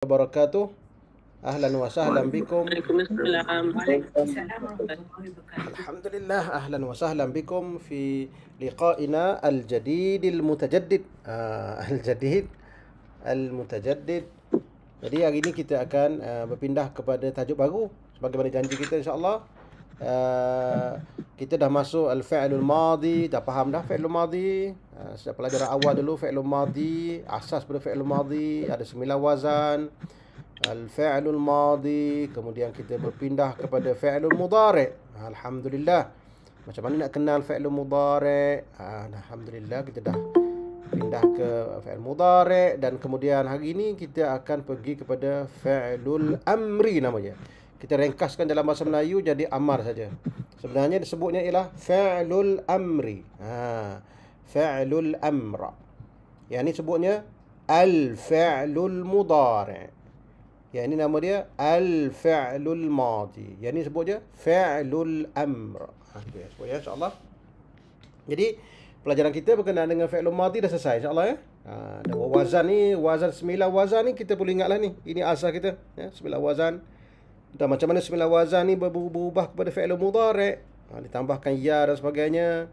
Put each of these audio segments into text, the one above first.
wabarakatuh. Ahlan wa sahlan bikum. Waalaikumsalam. Alhamdulillah, ahlan wa sahlan bikum fi liqa'ina al-jadid al-mutajaddid. Al-jadid al-mutajaddid. Jadi hari ini kita akan berpindah kepada tajuk baru sebagaimana janji kita, insya-Allah. Kita dah masuk al-fi'lul madi, dah faham dah fi'lul madi. Sejak pelajaran awal dulu fi'lul madi, asas pada fi'lul madi ada 9 wazan. Al-fi'lul madi, kemudian kita berpindah kepada fi'lul mudhari'. Alhamdulillah. Macam mana nak kenal fi'lul mudhari'? Alhamdulillah kita dah pindah ke fi'lul mudhari', dan kemudian hari ini kita akan pergi kepada fi'lul amri namanya. Kita ringkaskan dalam bahasa Melayu jadi amar saja. Sebenarnya disebutnya ialah fi'lul amri. Fi'lul amra. Yang ini sebutnya al-fi'lul mudhari'. Yang ini nama dia al-fi'lul madi. Yang ini sebutnya fi'lul amr. Ya, insya-Allah. Jadi pelajaran kita berkenaan dengan fi'lul madi dah selesai, insya-Allah ya. Dan wazan ni, wazan 9 wazan ni kita boleh ingatlah ni. Ini asal kita ya, 9 wazan. Dan macam mana 9 wazan ni berubah kepada fi'lul mudhari'. Ditambahkan ya dan sebagainya.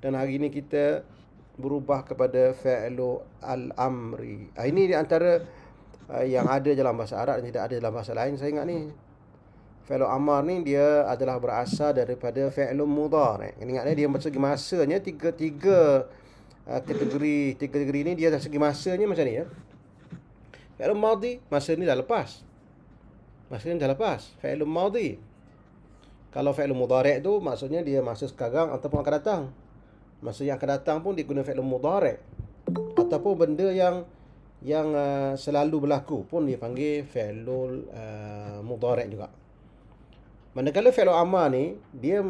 Dan hari ini kita berubah kepada fi'lul al-amri. Ini di antara yang ada dalam bahasa Arab dan tidak ada dalam bahasa lain. Saya ingat ni fi'lul amar ni dia adalah berasal daripada fi'lul mudhari'. Ingat dia segi masanya tiga kategori ni dia dari segi masanya macam ni ya. Fi'lul madi masa ni dah lepas. Masa ni dah lepas. Fi'lul madi. Kalau fi'lul mudhari' tu maksudnya dia masa sekarang ataupun akan datang. Masa yang akan datang pun dia guna fi'lul mudhari'. Ataupun benda yang selalu berlaku pun dia panggil fi'lul mudhari' juga. Manakala fi'lul amar ni dia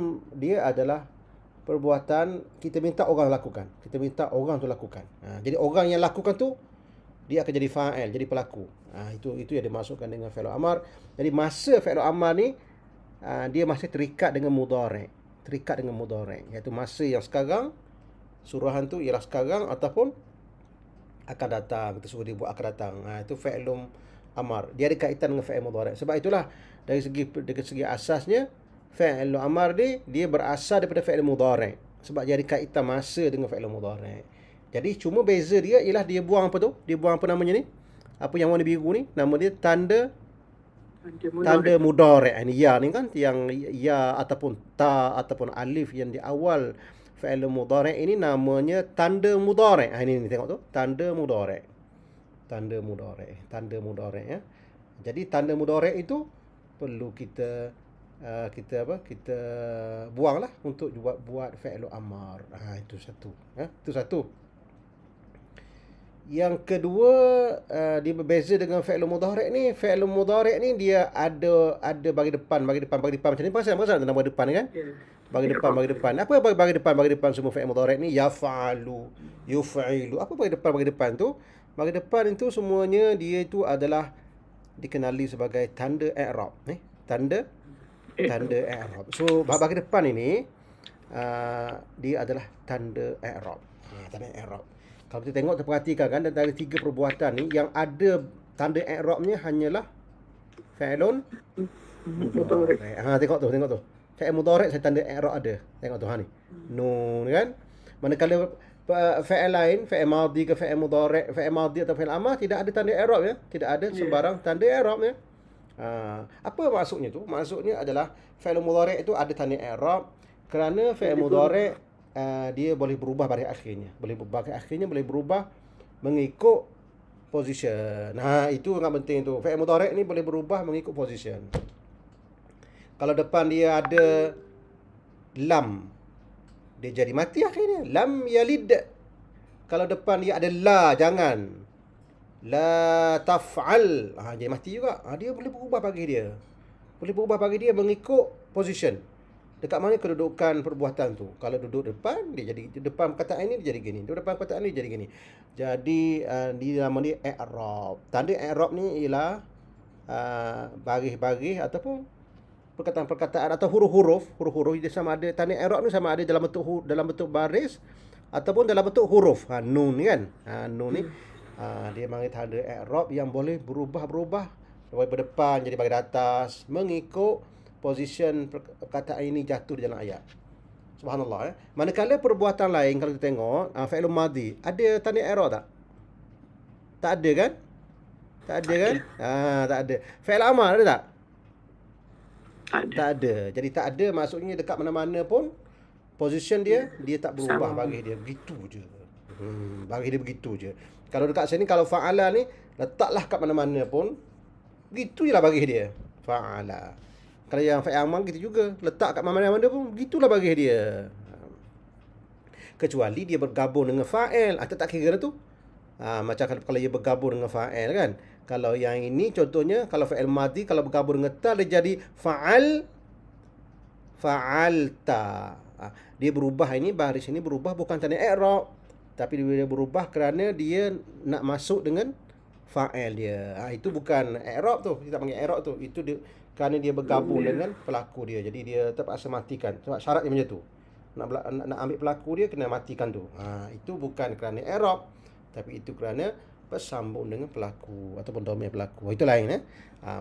adalah perbuatan kita minta orang lakukan. Kita minta orang tu lakukan. Jadi orang yang lakukan tu dia akan jadi fa'il, jadi pelaku. Itu yang dimasukkan dengan fi'lul amar. Jadi masa fi'lul amar ni dia masih terikat dengan mudhari'. Terikat dengan mudhari', iaitu masa yang sekarang, suruhan tu ialah sekarang ataupun akan datang. Kita suruh dia buat akan datang. Itu fi'lul amar. Dia ada kaitan dengan fi'il mudhari'. Sebab itulah dari segi asasnya fi'lul amar dia berasal daripada fi'il mudhari'. Sebab dia ada kaitan masa dengan fi'il mudhari'. Jadi cuma beza dia ialah dia buang apa tu? Dia buang apa namanya ni? Apa yang warna biru ni? Nama dia tanda mudhari'. Ini ya ni kan, yang ya ataupun ta ataupun alif yang di awal fi'il mudhari' ini namanya tanda mudhari'. Ini tengok tu, tanda mudhari'. Tanda mudhari' ya. Jadi tanda mudhari' itu perlu kita buanglah untuk buat fi'il amar. Itu satu ya. Itu satu. Yang kedua, dia berbeza dengan fi'il mudhari' ni. Fi'il mudhari' ni dia ada bagi depan macam ni. Pasal tentang bagi depan kan? Bagi depan. Apa bagi depan semua fi'il mudhari' ni? Yaf'alu, yuf'ilu. Apa bagi depan tu? Bagi depan itu semuanya dia itu adalah dikenali sebagai tanda i'rab, tanda i'rab. So bagi depan ini dia adalah tanda i'rab. Tanda i'rab. Kalau kita tengok, terperhatikan kan, dari 3 perbuatan ni yang ada tanda i'rabnya hanyalah fi'lun mudhari'. Tengok tu. Fi'il mudhari' saya tanda i'rab ada. Tengok tu ni. Nun kan. Manakala fi'il lain, fi'il madi ke fi'il mudhari', fi'il madi atau fi'il amar tidak ada tanda i'rab ya. Tidak ada sembarang tanda i'rab ya. Apa maksudnya tu? Maksudnya adalah fi'il mudhari' itu ada tanda i'rab kerana fi'il mudhari' dia boleh berubah pada akhirnya. Boleh berubah mengikut position. Itu sangat penting tu. Fi'il mudhari' ni boleh berubah mengikut position. Kalau depan dia ada lam, dia jadi mati akhirnya. Lam yalid. Kalau depan dia ada la, jangan. La taf'al. Jadi mati juga. Dia boleh berubah bagi dia. Mengikut position. Dekat mana kedudukan perbuatan tu. Kalau duduk depan, dia jadi depan perkataan ini dia jadi gini. Depan perkataan ini dia jadi gini. Jadi di nama ni i'rab. Tanda i'rab ni ialah baris-baris ataupun perkataan-perkataan atau huruf-huruf dia sama ada, tanda i'rab ni sama ada dalam bentuk baris ataupun dalam bentuk huruf. Nun ni kan. Nun ni Dia panggil tanda i'rab yang boleh berubah-berubah daripada depan jadi bahagian atas mengikut position perkataan ini jatuh di dalam ayat. Subhanallah. Manakala perbuatan lain kalau kita tengok fi'il madhi ada tanda i'rab tak? Tak ada kan? Tak ada kan? Tak ada. Fi'il amar ada tak? Tak ada. Jadi tak ada maksudnya dekat mana-mana pun position dia tak berubah bagi dia. Begitu je. Bagi dia begitu je. Kalau dekat sini kalau fa'ala ni letaklah kat mana-mana pun begitu je lah bagi dia. Fa'ala. Kalau yang fi'il amar gitu juga, letak kat mana-mana pun begitulah bagi dia. Kecuali dia bergabung dengan fa'il, tak kira tu. Macam kalau dia bergabung dengan fa'il kan. Kalau yang ini contohnya kalau fi'il madhi kalau bergabung dengan ta dia jadi fa'alta. Dia berubah ini baris ini berubah bukan tanda i'rab, tapi dia berubah kerana dia nak masuk dengan fa'il dia. Itu bukan i'rab tu. Kita panggil i'rab tu. Itu dia kerana dia bergabung dengan pelaku dia. Jadi dia terpaksa matikan. Sebab syarat dia macam tu. Nak ambil pelaku dia kena matikan tu. Itu bukan kerana i'rab, tapi itu kerana bersambung dengan pelaku ataupun domain pelaku. Itu lain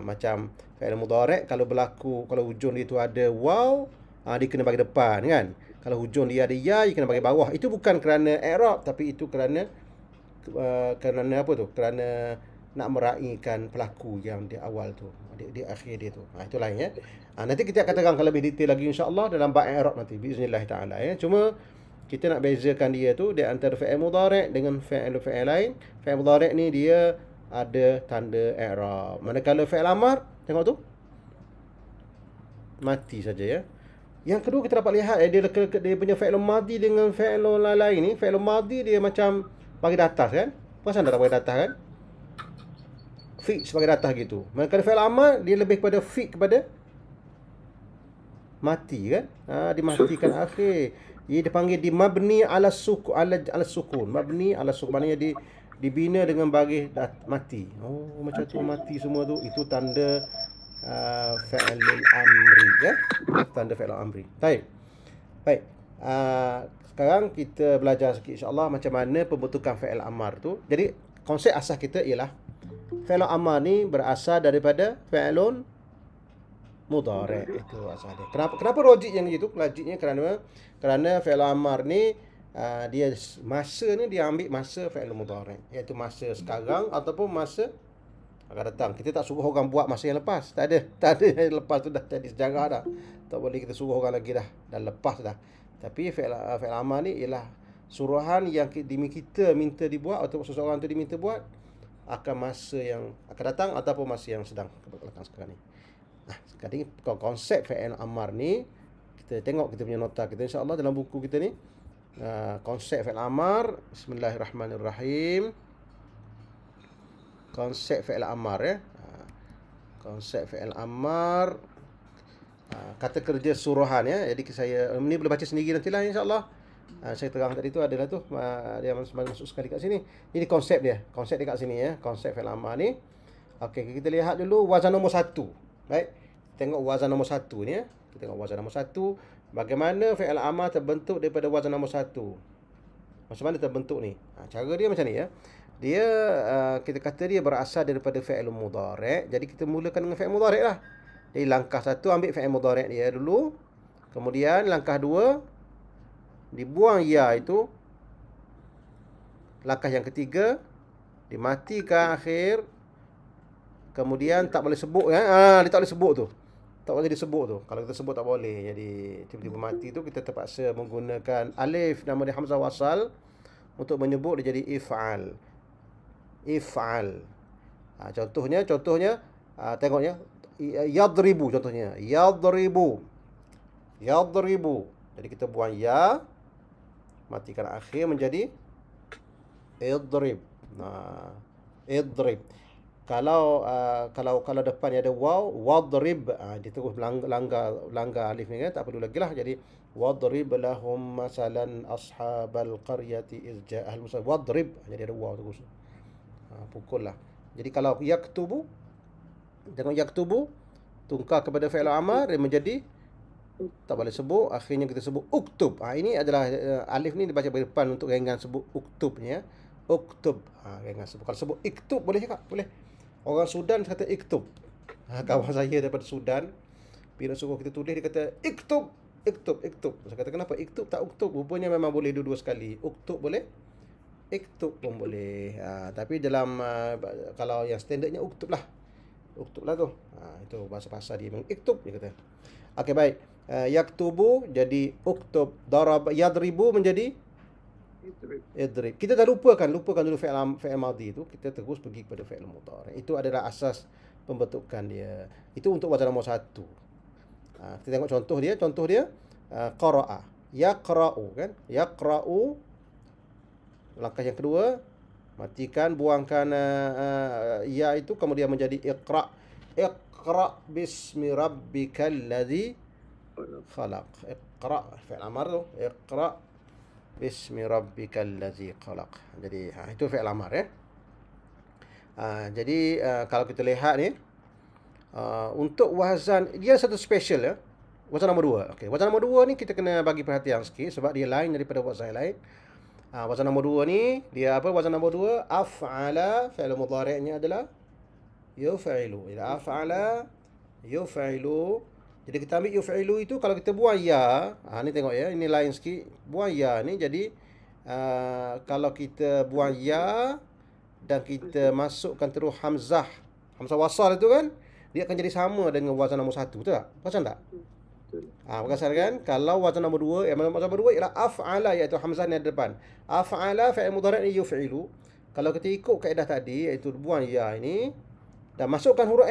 macam fi'il mudhari' kalau berlaku kalau hujung dia tu ada waw, dia kena bagi depan kan. Kalau hujung dia ada ya, dia kena bagi bawah. Itu bukan kerana i'rab, tapi itu kerana apa tu? Kerana nak meraihkan pelaku yang di awal tu, di akhir dia tu. Itu lain ya. Nanti kita akan terangkan lebih detail lagi insya-Allah dalam bab i'rab nanti biiznillah taala ya. Cuma kita nak bezakan dia tu di antara fi'il mudhari' dengan fi'il lain. Fi'il mudhari' ni dia ada tanda i'rab. Manakala fi'il amar, tengok tu. Mati saja ya. Yang kedua kita dapat lihat dia punya fi'il madhi dengan fi'il lain ni. Fi'il madhi dia macam bagi atas kan? Perasan tak bagi atas kan? Fix sebagai datah gitu. Manakala fi'il amar dia lebih kepada fix kepada mati kan? Dimatikan akhir. Ia dipanggil di mabni ala sukun ala sukun. Mabni ala sukun maknanya dibina dengan bagi mati. Macam tu mati semua tu. Itu tanda fi'il amri ya. Tanda fi'il amri. Baik. Sekarang kita belajar sikit insya-Allah macam mana pembentukan fi'il amar tu. Jadi konsep asas kita ialah fi'il amar ni berasal daripada fi'ilun mudhari'. Itu asal dia. Kenapa logik yang gitu? Logiknya kerana fi'il amar ni dia masa ni dia ambil masa fi'il mudhari', iaitu masa sekarang ataupun masa akan datang. Kita tak suruh orang buat masa yang lepas. Tak ada yang lepas tu dah jadi sejarah dah. Tak boleh kita suruh orang lagi dah lepas dah. Tapi fi'il amar ni ialah suruhan yang kita minta dibuat atau seseorang tu diminta buat akan masa yang akan datang ataupun masa yang sedang sekarang ni. Sekarang konsep fi'il amar ni kita tengok kita punya nota kita insya-Allah dalam buku kita ni. Konsep fi'il amar, bismillahirrahmanirrahim. Konsep fi'il amar ya. Konsep fi'il amar kata kerja suruhan ya. Jadi saya ni boleh baca sendiri nantilah insya-Allah. Saya terang tadi tu adalah tu dia masuk sekali kat sini. Ini konsep dia. Konsep dia kat sini ya. Konsep fi'il amar ni. Okey, kita lihat dulu wazan nombor 1. Baik. Tengok wazan nombor 1 ni ya. Kita tengok wazan nombor 1. Bagaimana fi'il amar terbentuk daripada wazan nombor 1. Macam mana terbentuk ni? Cara dia macam ni ya. Dia kita kata dia berasal daripada fi'il mudhari'. Jadi kita mulakan dengan fi'il mudhari' lah. Jadi langkah 1 ambil fi'il mudhari' dia dulu. Kemudian langkah 2 dibuang ya itu. Langkah yang ketiga dimatikan akhir. Kemudian tak boleh sebut ya. Dia tak boleh sebut tu. Tak boleh disebut tu. Kalau kita sebut tak boleh. Jadi tiba-tiba mati tu kita terpaksa menggunakan alif nama dia hamzah wasal untuk menyebut dia jadi if'al. If'al. Contohnya tengoknya yadribu contohnya. Yadribu. Jadi kita buang ya, matikan akhir menjadi idrib. Idrib. Kalau depannya ada waw, wadrib, dia terus langgar alif ni kan, tak perlu lagi lah. Jadi wadrib lahum masalan ashabal qaryati iz ja'al musa, wadrib, jadi ada waw terus. Pukul lah. Jadi kalau yaktubu, tengok yaktubu tungkar kepada fi'il amar dia menjadi tak boleh sebut, akhirnya kita sebut uktub. Ini adalah alif ni dibaca dari depan untuk ringan sebut uktubnya. Uktub. Jangan sebut. Kalau sebut iktub boleh cakap, boleh. Orang Sudan kata iktub. Kawan saya daripada Sudan, bila suruh kita tulis dia kata iktub, iktub, iktub. Saya kata kenapa iktub tak uktub? Rupanya memang boleh dua-dua sekali. Uktub boleh, iktub pun boleh. Tapi dalam kalau yang standardnya uktub lah. Uktub lah tu. Itu bahasa-bahasa dia memang iktub dia kata. Okey, baik. Yaktubu jadi uktub. Darab yadribu menjadi idrib. Kita dah lupakan dulu fi'il madhi tu, kita terus pergi kepada fi'il mudhari'. Itu adalah asas pembentukan dia. Itu untuk wazan nombor 1. Kita tengok contoh dia qara'a, yaqra'u kan? Yaqra'u. Langkah yang kedua, matikan, buangkan ya itu, kemudian menjadi iqra'. Iqra' bismi rabbikal ladzi khalaq. Iqra' fi'il amar tu. Iqra' bismi rabbikal ladzi khalaq. Jadi itu fi'il amar ya. Jadi kalau kita lihat ni, untuk wazan dia satu special ya. Wazan nombor 2. Okey, wazan nombor 2 ni kita kena bagi perhatian sikit sebab dia lain daripada wazan lain. Wazan nombor 2 ni dia apa? Wazan nombor 2 af'ala, fi'il mudhari'nya adalah yuf'ilu. Ila af'ala yuf'ilu. Jadi kita ambil yuf'ilu itu, kalau kita buang ya, ni tengok ya, ini lain sikit. Buang ya ni, jadi kalau kita buang ya dan kita masukkan terus hamzah wasal itu kan, dia akan jadi sama dengan wazan nombor 1, betul tak? Perasan tak? Perasan kan? Kalau wazan nombor 2, wazan nombor 2 ialah af'ala, iaitu hamzah ni ada depan. Af'ala fi'il mudhari' ni yuf'ilu. Kalau kita ikut kaedah tadi, iaitu buang ya ini dan masukkan huruf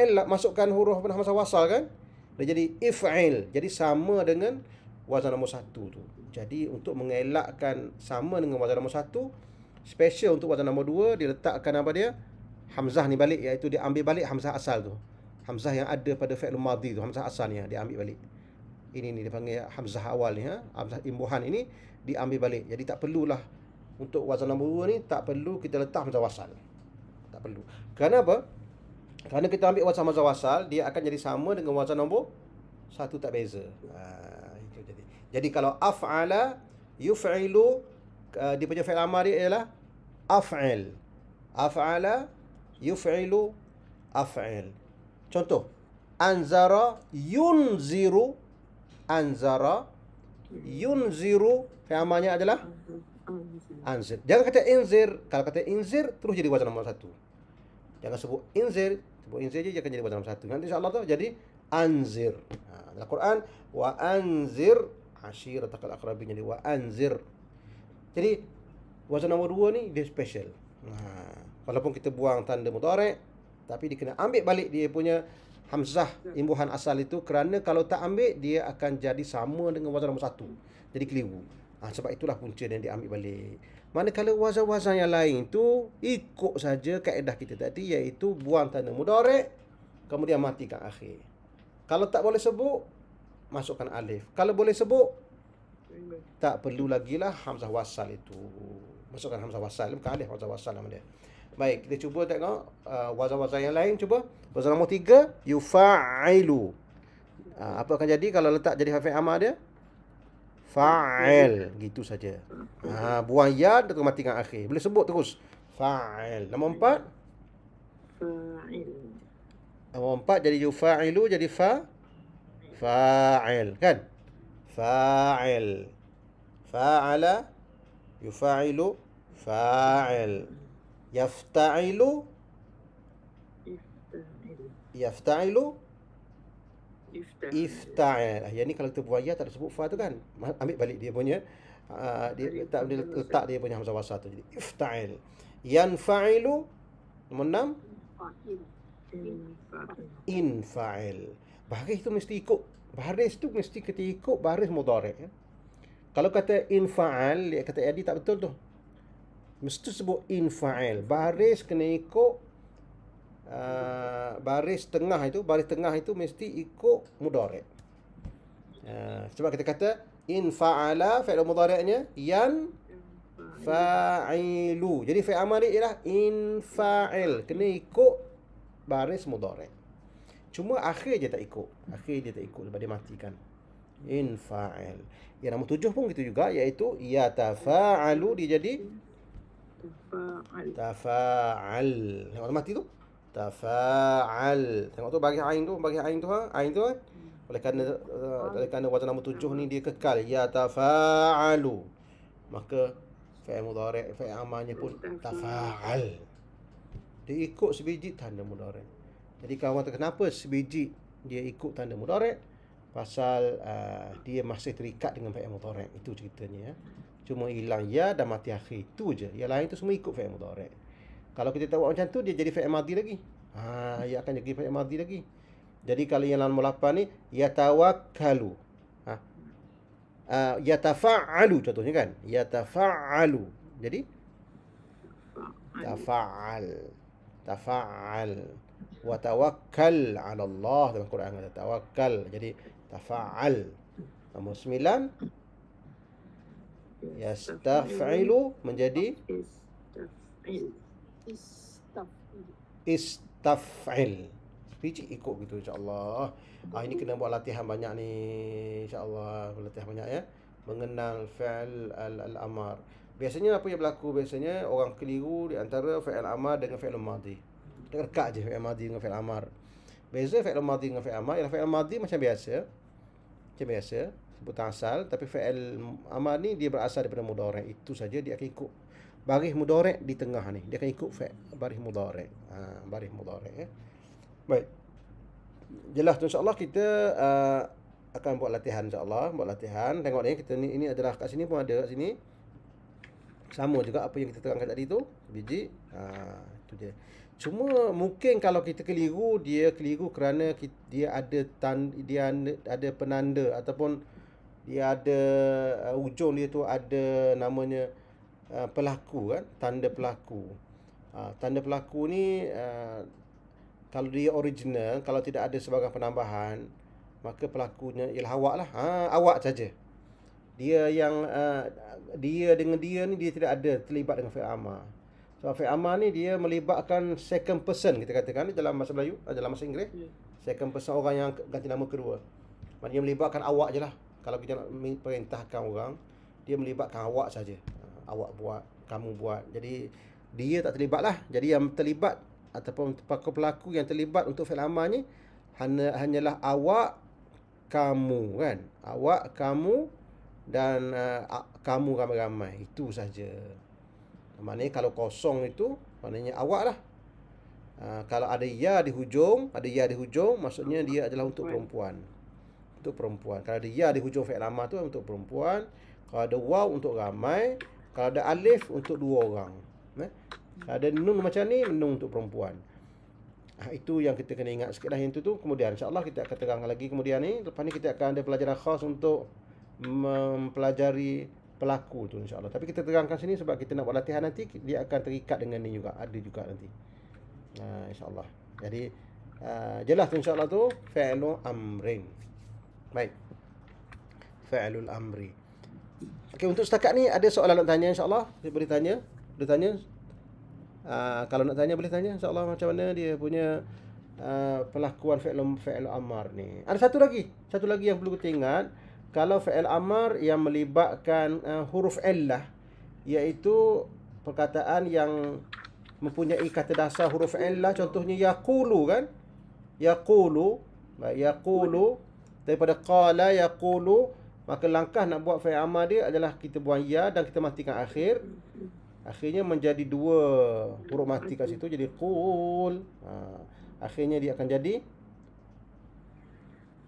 huruf hamzah wasal kan, dia jadi if'il. Jadi sama dengan wazan nombor 1 tu. Jadi untuk mengelakkan sama dengan wazan nombor 1, special untuk wazan nombor 2, dia letakkan apa dia? Hamzah ni balik, iaitu dia ambil balik hamzah asal tu. Hamzah yang ada pada fi'il madhi tu, hamzah asalnya dia ambil balik. Ini dia panggil hamzah awal ni, hamzah imbuhan ini diambil balik. Jadi tak perlulah untuk wazan nombor 2 ni, tak perlu kita letak hamzah wasal. Tak perlu. Kerana apa? Kerana kita ambil wazan hamzah wasal, dia akan jadi sama dengan wazan nombor 1, tak beza. Itu jadi. Jadi kalau af'ala yuf'ilu, dia punya fi'il amar dia ialah af'il. Af'ala yuf'ilu af'il. Contoh, anzara yunziru. Anzara yunziru, fi'il amarnya adalah anzir. Jangan kata inzir. Kalau kata inzir terus jadi wazan nombor 1. Jangan sebut inzir, sebut inzir je, dia akan jadi wazan nombor 1. Nanti insya-Allah tu jadi anzir. Dalam Quran wa anzir ashiratakal aqrabin, jadi wa anzir. Jadi wazan nombor 2 ni dia special. Walaupun kita buang tanda mudhari', tapi dia kena ambil balik dia punya hamzah imbuhan asal itu, kerana kalau tak ambil dia akan jadi sama dengan wazan nombor 1. Jadi keliru. Sebab itulah punca yang diambil balik. Manakala wazan-wazan yang lain tu ikut saja kaedah kita tadi, iaitu buang tanda mudhari', kemudian matikan akhir. Kalau tak boleh sebut, masukkan alif. Kalau boleh sebut, tak perlu lagi lah hamzah wasal itu. Masukkan hamzah wasal, bukan alif, hamzah wasal nama dia. Baik, kita cuba tengok wazan-wazan yang lain. Cuba wazan nombor 3, yufa'ilu. Apa akan jadi kalau letak jadi harfi amar dia? Fa'il, gitu saja. Buang ya dan matikan akhir. Boleh sebut terus. Fa'il. Nombor 4, fa'il. Nombor 4 jadi yufa'ilu, jadi fa'il kan? Fa'il. Fa'ala yufa'ilu fa'il. Yafta'ilu Yafta'il. Ifta'il. Yang ni kalau kita buang ya tak ada sebut fa tu kan. Ambil balik dia punya dia tak boleh letak dia punya hamzah wasal tu, jadi ifta'il. Yanfa'ilu. Nombor 6, infa'il. Baris tu mesti ikut. Baris tu mesti kita ikut baris mudhari' ya. Kalau kata infa'al, dia kata Adi tak betul tu. Mesti sebut infa'il. Baris kena ikut baris tengah itu mesti ikut mudhari'. Sebab kita kata infa'ala, fi'il mudhari'nya yan fa'ilu. Jadi fi'il amar dia ialah infa'il, kena ikut baris mudhari'. Cuma akhir je tak ikut. Sebab dia matikan. Infa'il. Yang nombor 7 pun gitu juga, iaitu yatafa'alu, dia jadi Tafa'al. Tafa'al. Tengok mati tu. Tafa'al. Tengok tu bagi ain tu, ha. Ain tu kan. Oleh kerana wazan nombor 7 ni dia kekal ya tafa'alu. Maka fi'il mudhari', fi'il amalnya pun tafa'al. Dia ikut sebiji tanda mudhari'. Jadi kawan kata kenapa sebiji dia ikut tanda mudhari'? Pasal dia masih terikat dengan fi'il mudhari'. Itu ceritanya ya. Cuma hilang ya dan mati akhir. Itu je. Yang lain tu semua ikut fi'il mudhari'. Kalau kita tak buat macam tu dia jadi fi'il madhi lagi. Ia akan jadi fi'il madhi lagi. Jadi kalau yang nombor 8 ni yatawakkalu. Yatafa'alu contohnya kan. Yatafa'alu. Jadi tafa'al. Tafa'al. Wa tawakkal 'ala Allah dalam Quran kata tawakkal. Jadi tafa'al. Nombor 9 yastaf'ilu menjadi istaf'il. Biji ikut gitu insya-Allah. Ini kena buat latihan banyak ni insya-Allah. Latihan banyak ya. Mengenal fi'il al-amar. Biasanya apa yang berlaku? Biasanya orang keliru di antara fi'il amar dengan fi'il madhi. Dekat je fi'il madhi dengan fi'il amar. Beza fi'il madhi dengan fi'il amar ialah fi'il madhi macam biasa. Macam biasa, sebutan asal, tapi fi'il amar ni dia berasal daripada mudhari'. Itu saja dia akan ikut baris mudhari' di tengah ni. Dia akan ikut baris mudhari'. Baris mudhari' ya. Baik. Jelas tu insya-Allah kita akan buat latihan insya-Allah, buat latihan. Tengok ni kita ni ini adalah kat sini pun ada kat sini. Sama juga apa yang kita terangkan tadi tu, biji. Itu dia. Cuma mungkin kalau kita keliru, dia keliru kerana dia ada ada penanda ataupun dia ada ujung dia tu ada namanya pelaku kan, tanda pelaku. Tanda pelaku ni kalau dia original, kalau tidak ada sebarang penambahan, maka pelakunya ialah awak lah. Awak saja. Dia yang dia dengan dia ni dia tidak ada terlibat dengan fi'il amar. So fi'il amar ni dia melibatkan second person kita katakan dalam bahasa Melayu, dalam bahasa Inggeris. Second person orang yang ganti nama kedua. Maknanya melibatkan awak je lah. Kalau kita nak perintahkan orang, dia melibatkan awak saja. Awak buat, kamu buat. Jadi dia tak terlibat lah. Jadi yang terlibat ataupun pelaku yang terlibat untuk fi'il amar ni hanyalah awak, kamu kan. Awak, kamu dan kamu ramai-ramai. Itu saja. Maknanya kalau kosong itu maknanya awak lah. Kalau ada ya di hujung, maksudnya dia adalah untuk perempuan. Untuk perempuan. Kalau ada ya di hujung fi'il amar tu untuk perempuan. Kalau ada waw untuk ramai. Kalau ada alif untuk dua orang. Ada nun macam ni, nun untuk perempuan. Itu yang kita kena ingat sikit dah yang tu. Kemudian insya-Allah kita akan terangkan lagi kemudian ni. Lepas ni kita akan ada pelajaran khas untuk mempelajari pelaku tu insya-Allah. Tapi kita terangkan sini sebab kita nak buat latihan nanti, dia akan terikat dengan ni juga. Ada juga nanti. Insya-Allah. Jadi jelas tu insya-Allah tu fi'lu amrin. Baik. Fi'lul amri. Okey, untuk setakat ni ada soalan nak tanya insya-Allah. Boleh tanya. Boleh tanya. Kalau nak tanya boleh tanya insya-Allah macam mana dia punya pelakuan fi'il amar ni. Ada satu lagi yang perlu kita ingat. Kalau fi'il amar yang melibatkan huruf illah, iaitu perkataan yang mempunyai kata dasar huruf illah, contohnya yaqulu kan. Yaqulu, yaqulu daripada qala yaqulu, maka langkah nak buat fi'il amar dia adalah kita buang ya dan kita matikan akhir. Akhirnya menjadi dua huruf mati kat situ, jadi qul. Akhirnya dia akan jadi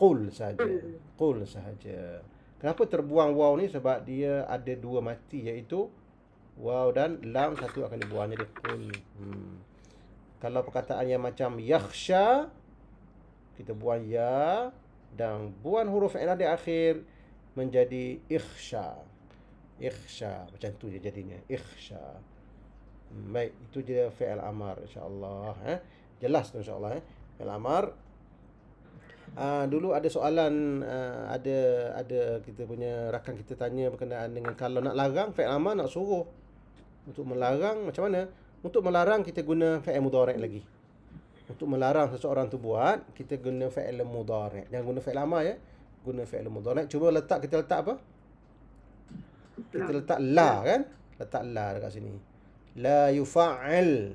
qul saja. Qul sahaja. Kenapa terbuang waw ni? Sebab dia ada dua mati, iaitu waw dan lam, satu akan dibuang jadi qul. Kalau perkataan yang macam yakhsha, kita buang ya dan buang huruf illah di akhir menjadi ikhsha. Ikhsha, macam tu je jadinya, ikhsha. Baik, itu je fi'il amar insya-Allah. Jelas tu insya-Allah. Fi'il amar. Dulu ada soalan, ada kita punya rakan kita tanya berkenaan dengan kalau nak larang fi'il amar, nak suruh untuk melarang macam mana? Untuk melarang kita guna fi'il mudhari' lagi. Untuk melarang seseorang tu buat, kita guna fi'il mudhari'. Jangan guna fi'il amar ya. Guna fi'il mudhari'. Cuba kita letak apa? Kita letak la kan? Letak la dekat sini. La yufa'il.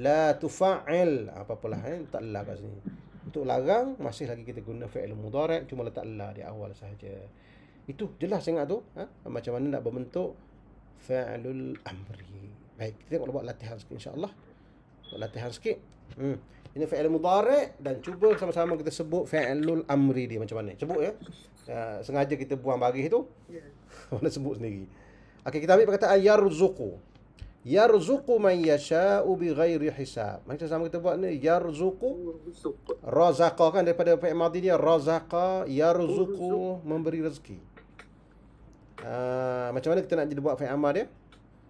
La tufa'il. Apa-apalah tak la kat sini. Untuk larang masih lagi kita guna fi'il mudhari', cuma letak la di awal sahaja. Itu jelas sangat tu, macam mana nak berbentuk fi'lul amri. Baik, kita tengok buat latihan sikit insya-Allah. Buat latihan sikit. Ini fi'il mudhari' dan cuba sama-sama kita sebut fi'lul amri dia macam mana. Sebut ya. Sengaja kita buang baris tu. Mana sebut sendiri. Okey, kita ambil perkataan yarzuqu. Yarzuqu man yasha'u bighairi hisab. Macam sama kita buat ni, yarzuqu. Razaqa kan daripada fi'il madhi dia, razaqa, yarzuqu, memberi rezeki. Macam mana kita nak jadi buat fi'il amar dia?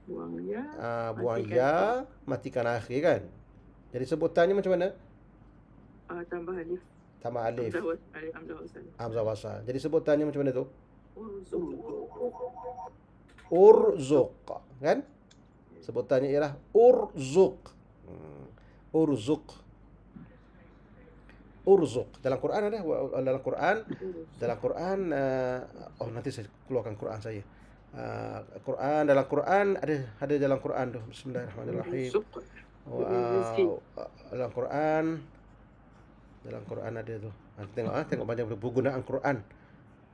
Buang ya. Buang ya, matikan akhir kan. Jadi sebutannya macam mana? Tambah alif. Tambah alif. Hamzah wasal. Hamzah wasal. Jadi sebutannya macam mana tu? Urzuq. Urzuq, kan? Sebutannya ialah urzuq. Urzuq. Urzuq. Dalam Quran ada, dalam Quran nanti saya keluarkan Quran saya. Dalam Quran ada dalam Quran tu. Bismillahirrahmanirrahim. Dalam Quran ada tu. Tengok banyak penggunaan Quran.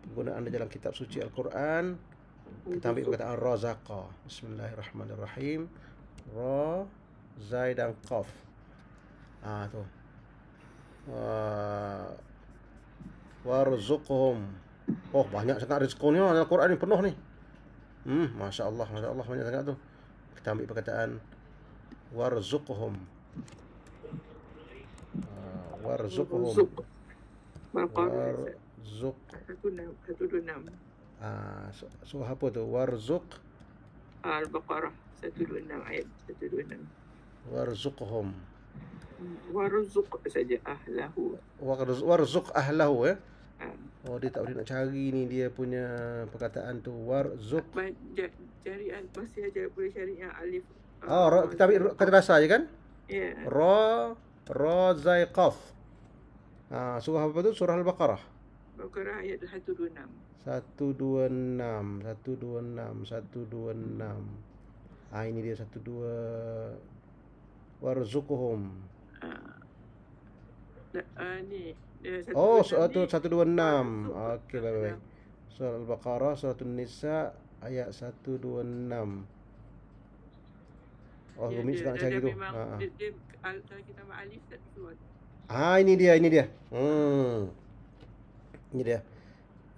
Penggunaan dalam kitab suci Al-Quran. Kita ambil perkataan razaqa. Bismillahirrahmanirrahim. Ra, zai dan qaf. Tu. Warzuqhum. Oh, banyak sangat rezekinya dalam Quran ni, penuh ni. Masya Allah banyak sangat tu. Kita ambil perkataan warzuqhum. Warzuqhum. Warzuq. 126. Surah apa tu? Warzuq. Al-Baqarah 126 ayat 126. Warzuqhum. Warzuq saja ahlahu. Warzuq ahlahu ya. Oh, dia tak boleh nak cari ni dia punya perkataan tu. Warzuq. Cari masih aja boleh cari yang alif. Kita ambil kata dasar je kan? Ya. Ra zai qaf. Surah apa tu? Surah Al-Baqarah. Baqarah ayat 126. 126. Ini dia 12. Warzuqhum. Ni. Oh, 126. Okey, baik. Surah Al-Baqarah, Surah An-Nisa ayat 126. Oh, rumit sangat cari tu. Kalau kita tambah alif tak keluar. Ini dia. Ini dia.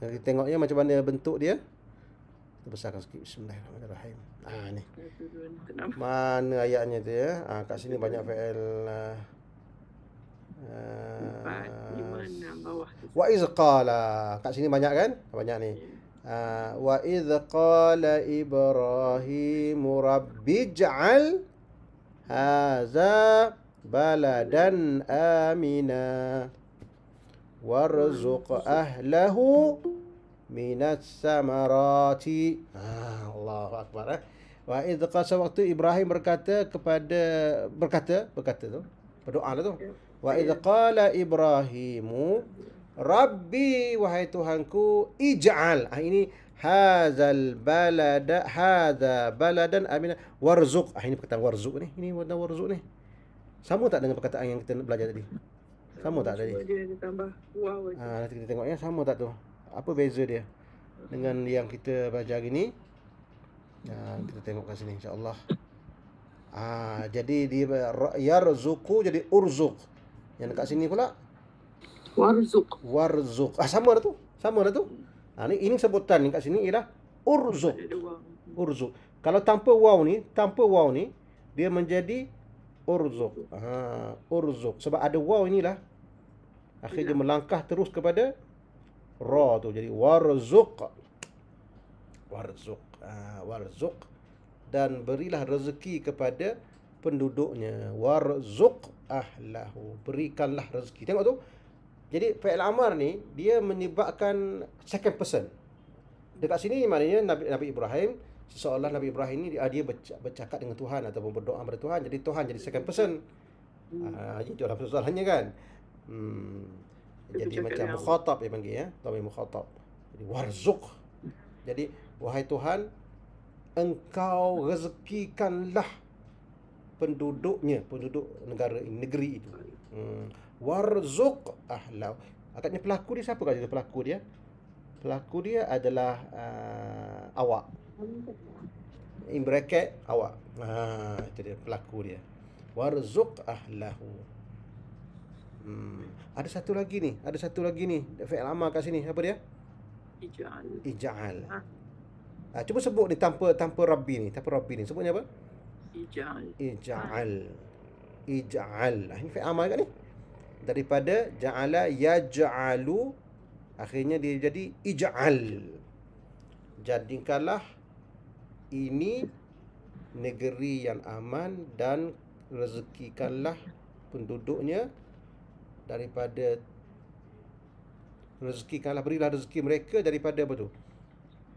Kita tengoknya macam mana bentuk dia. Kita besarkan sikit. Bismillahirrahmanirrahim. Ni. Mana ayatnya tu ya? Kat sini banyak fi'il 4, 5, 6 bawah tu. Wa iz qala. Kat sini banyak kan? Banyak ni. Wa iz qala Ibrahim rabbij'al hadza baladan amina warzuq ahlahu minas samarati. Allahu akbar. Wa idh qasa, waktu Ibrahim berkata tu, berdoa lah tu. Wa idh qala Ibrahimu Rabbi, wahai Tuhanku, ij'al. Ini hadza baladan amina warzuq. Ini perkataan warzuq ni. Ini warna warzuq ni. Sama tak dengan perkataan yang kita belajar tadi? Sama tak tadi? Dia tambah waw. Nanti kita tengok ya, sama tak tu? Apa beza dia dengan yang kita belajar hari ni? Kita tengok kat sini insya-Allah. Jadi dia yarzuqu jadi urzuq. Yang dekat sini pula warzuq. Sama dah tu. Ini sebutan ni kat sini ialah urzuq. Urzuq. Kalau tanpa waw ni, dia menjadi urzuq. Urzuq. Sebab ada waw inilah. Akhirnya melangkah terus kepada ra tu. Jadi warzuq. Warzuq. Dan berilah rezeki kepada penduduknya. Warzuq ahlahu. Berikanlah rezeki. Tengok tu. Jadi fi'il amar ni dia menyebabkan second person. Dekat sini maknanya Nabi Ibrahim, seolah Nabi Ibrahim ni dia bercakap dengan Tuhan ataupun berdoa kepada Tuhan. Jadi Tuhan jadi second person. Itu dalam soalannya kan. Jadi macam mukhatab dia panggil ya. Dhamir mukhatab. Jadi warzuq. Jadi wahai Tuhan, engkau rezekikanlah penduduk negara negeri itu. Warzuq ahlahu. Agaknya pelaku dia siapa kata pelaku dia? Pelaku dia adalah awak. In bracket awak. Itu dia pelaku dia. Warzuq ahlahu. Ada satu lagi ni, fi'il amal kat sini. Apa dia? Ij'al. Cuba sebut ni tanpa rabbi ni, sebutnya apa? Ij'al. Ini fi'il amal kat ni. Daripada ja'ala yaj'alu, akhirnya dia jadi ij'al. Jadikanlah ini negeri yang aman dan rezekikanlah penduduknya berilah rezeki mereka daripada apa tu?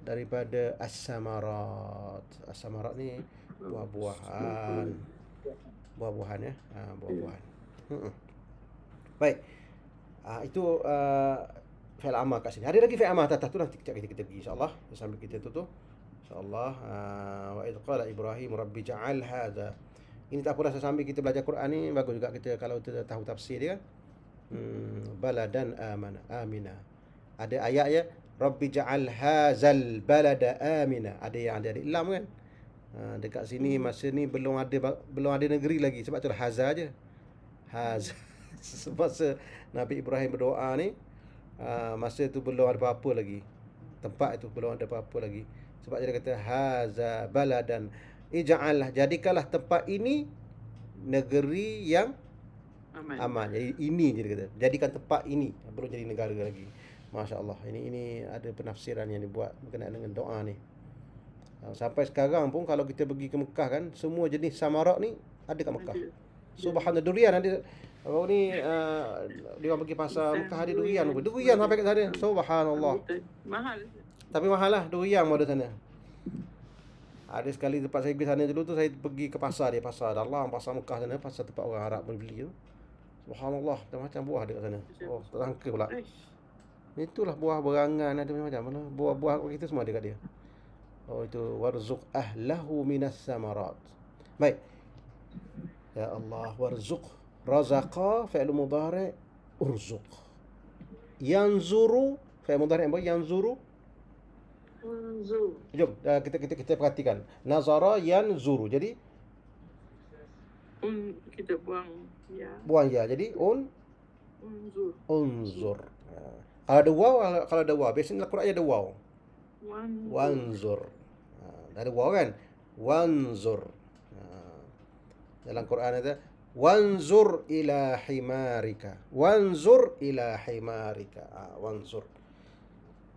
Daripada as-samarat. As-samarat ni buah-buahan ya. Buah-buahan. Baik. Itu fi'il amal kat sini. Ada lagi fi'il amal atas tu, nanti kita pergi insya-Allah sambil kita tutup. InsyaAllah. Wa idh qala Ibrahim rabbi ja'al hadha. Ini tak apa, rasa sambil kita belajar Quran ni bagus juga kita kalau kita tahu tafsir dia. Baladan amina. Ada ayat ya, rabbi ja'al hadzal balada amina. Ada yang ada lam kan. Dekat sini masa ni belum ada negeri lagi, sebab tu haza je. Haza. Semasa Nabi Ibrahim berdoa ni, masa tu belum ada apa-apa lagi. Tempat itu belum ada apa-apa lagi. Sebab dia kata haza baladan ij'al, jadikanlah tempat ini negeri yang aman. Jadi ini je dia kata. Jadikan tempat ini, belum jadi negara lagi. Masya-Allah. Ini ada penafsiran yang dibuat berkenaan dengan doa ni. Sampai sekarang pun kalau kita pergi ke Mekah kan, semua jenis samarak ni ada kat Mekah. Subhanallah, durian ada. Orang ni dia orang pergi pasar Mekah ada durian. Durian sampai kat sana. Subhanallah. Mahal. Tapi mahal lah durian ada sana. Ada sekali tempat saya pergi sana dulu tu, saya pergi ke pasar dalam pasar Mekah sana, pasar tempat orang Arab beli tu. Subhanallah, macam-macam buah ada kat sana. Oh, tak sangka pula. Itulah buah berangan, ada macam-macam. Buah-buah kita semua ada kat dia. Oh, itu warzuq ahlahu minas samarat. Baik. Ya Allah, warzuq. Razaqa fi'il mudhari' urzuq. Yanzuru fi'il mudhari' apa? Yanzuru. Jom kita perhatikan. Nazara yanzuru. Jadi kita buang ya. Jadi unzur. Kalau ada waw, biasanya Al-Quran ada waw. Wanzur. Ada waw kan? Wanzur. Dalam Quran ada wanzur ila himarika. Wanzur.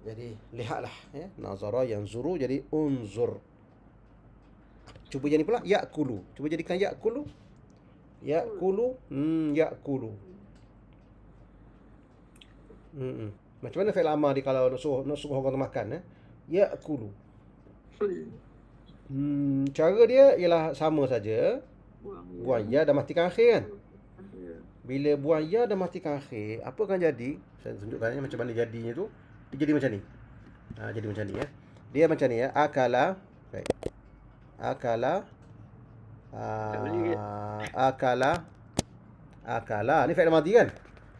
Jadi lihatlah ya. Nazara yanzuru jadi unzur. Cuba jadi pula ya'kulu. Cuba jadikan ya'kulu. Ya'kulu. Macam mana fi'il amar dia kalau nak suruh orang makan ya'kulu. Cara dia ialah sama saja. Buang ya dan matikan akhir kan. Bila buang ya dan matikan akhir, apa akan jadi? Saya tunjukkan macam mana jadinya tu. Dia jadi macam ni. Jadi macam ni ya. Dia macam ni ya. Akala. Baik. Akala. Ni fi'il madhi kan?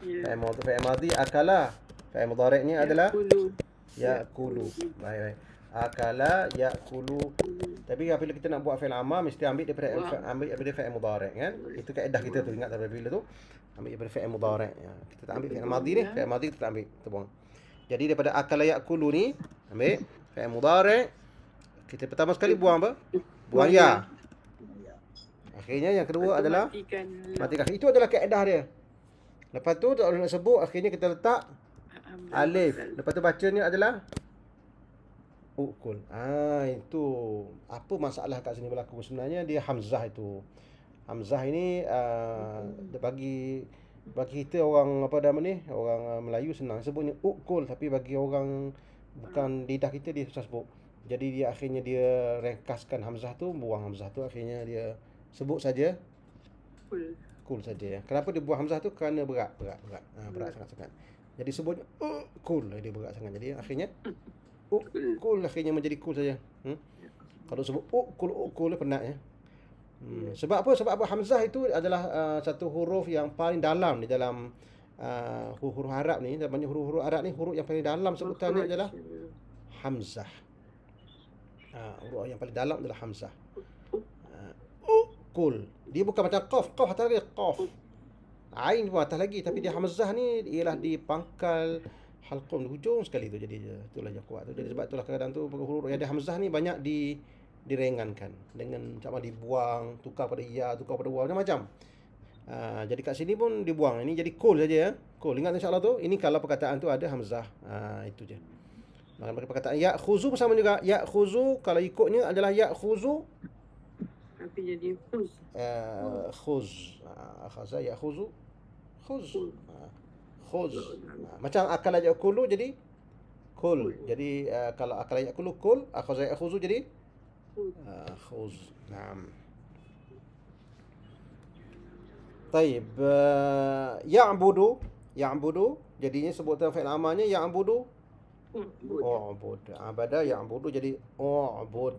Ya. Fi'il madhi akala. Fi'il mudhari' adalah ya'kulu. Baik. Akala ya'kulu. Tapi apabila kita nak buat fi'il amar mesti ambil daripada fi'il mudhari' kan? Itu kaedah kita tu, ingat daripada bila tu. Ambil daripada fi'il mudhari'. Ya. Kita tak ambil fi'il madhi ni, fi'il madhi kita tak ambil, kita buang. Jadi daripada akala ya'kulu ni ambil fi'il mudhari'. Kita pertama sekali buang apa? Buang ya. Akhirnya yang kedua adalah matikan. Itu adalah kaedah dia. Lepas tu tak boleh nak sebut, akhirnya kita letak alif. Lepas tu bacanya adalah ukul. Itu apa masalah kat sini berlaku sebenarnya, dia hamzah itu. Hamzah ini dia bagi kita orang apa nama ni, orang Melayu senang sebutnya ukul, tapi bagi orang bukan lidah kita dia susah sebut. Jadi dia akhirnya dia ringkaskan hamzah tu, buang hamzah tu, akhirnya dia sebut saja kul saja ya. Kenapa dia buang hamzah tu? Kerana berat sangat-sangat. Jadi sebutnya kul, dia berat sangat. Jadi akhirnya kul akhirnya menjadi kul saja. Kalau sebut ukul penat ya. Sebab apa? Sebab apa? Hamzah itu adalah satu huruf yang paling dalam di dalam huruf Arab ni. Namanya huruf-huruf Arab ni, huruf yang paling dalam sebutannya adalah Hamzah. Huruf yang paling dalam adalah Hamzah. Kul. Dia bukan macam qaf. Qaf atas lagi. Qaf. Ain pun atas lagi. Tapi dia Hamzah ni ialah di pangkal halqum di hujung sekali tu. Jadi itulah yang kuat tu. Jadi sebab itulah kadang tu huruf yang ada Hamzah ni banyak direngankan dengan sama dibuang, tukar pada ya, tukar pada waw, macam-macam. Jadi kat sini pun dibuang. Ini jadi kul saja ya. Kul. Ingat insya-Allah tu. Ini kalau perkataan tu ada Hamzah. Itu je. Maka perkataan ya khuzu pun sama juga. Ya khuzu kalau ikutnya adalah ya khuzu. Tapi jadi khuz. Khuz. Akhaza ya khuzu. Khuz. Khuz. Macam akala yakulu jadi kul. Jadi kalau akala yakulu kul, akhaza ya khuzu jadi khuz. Naam. Taib. Ya'budu jadinya sebutan fi'il amalnya ya'budu. Ubud. Abada ya'budu jadi ubud.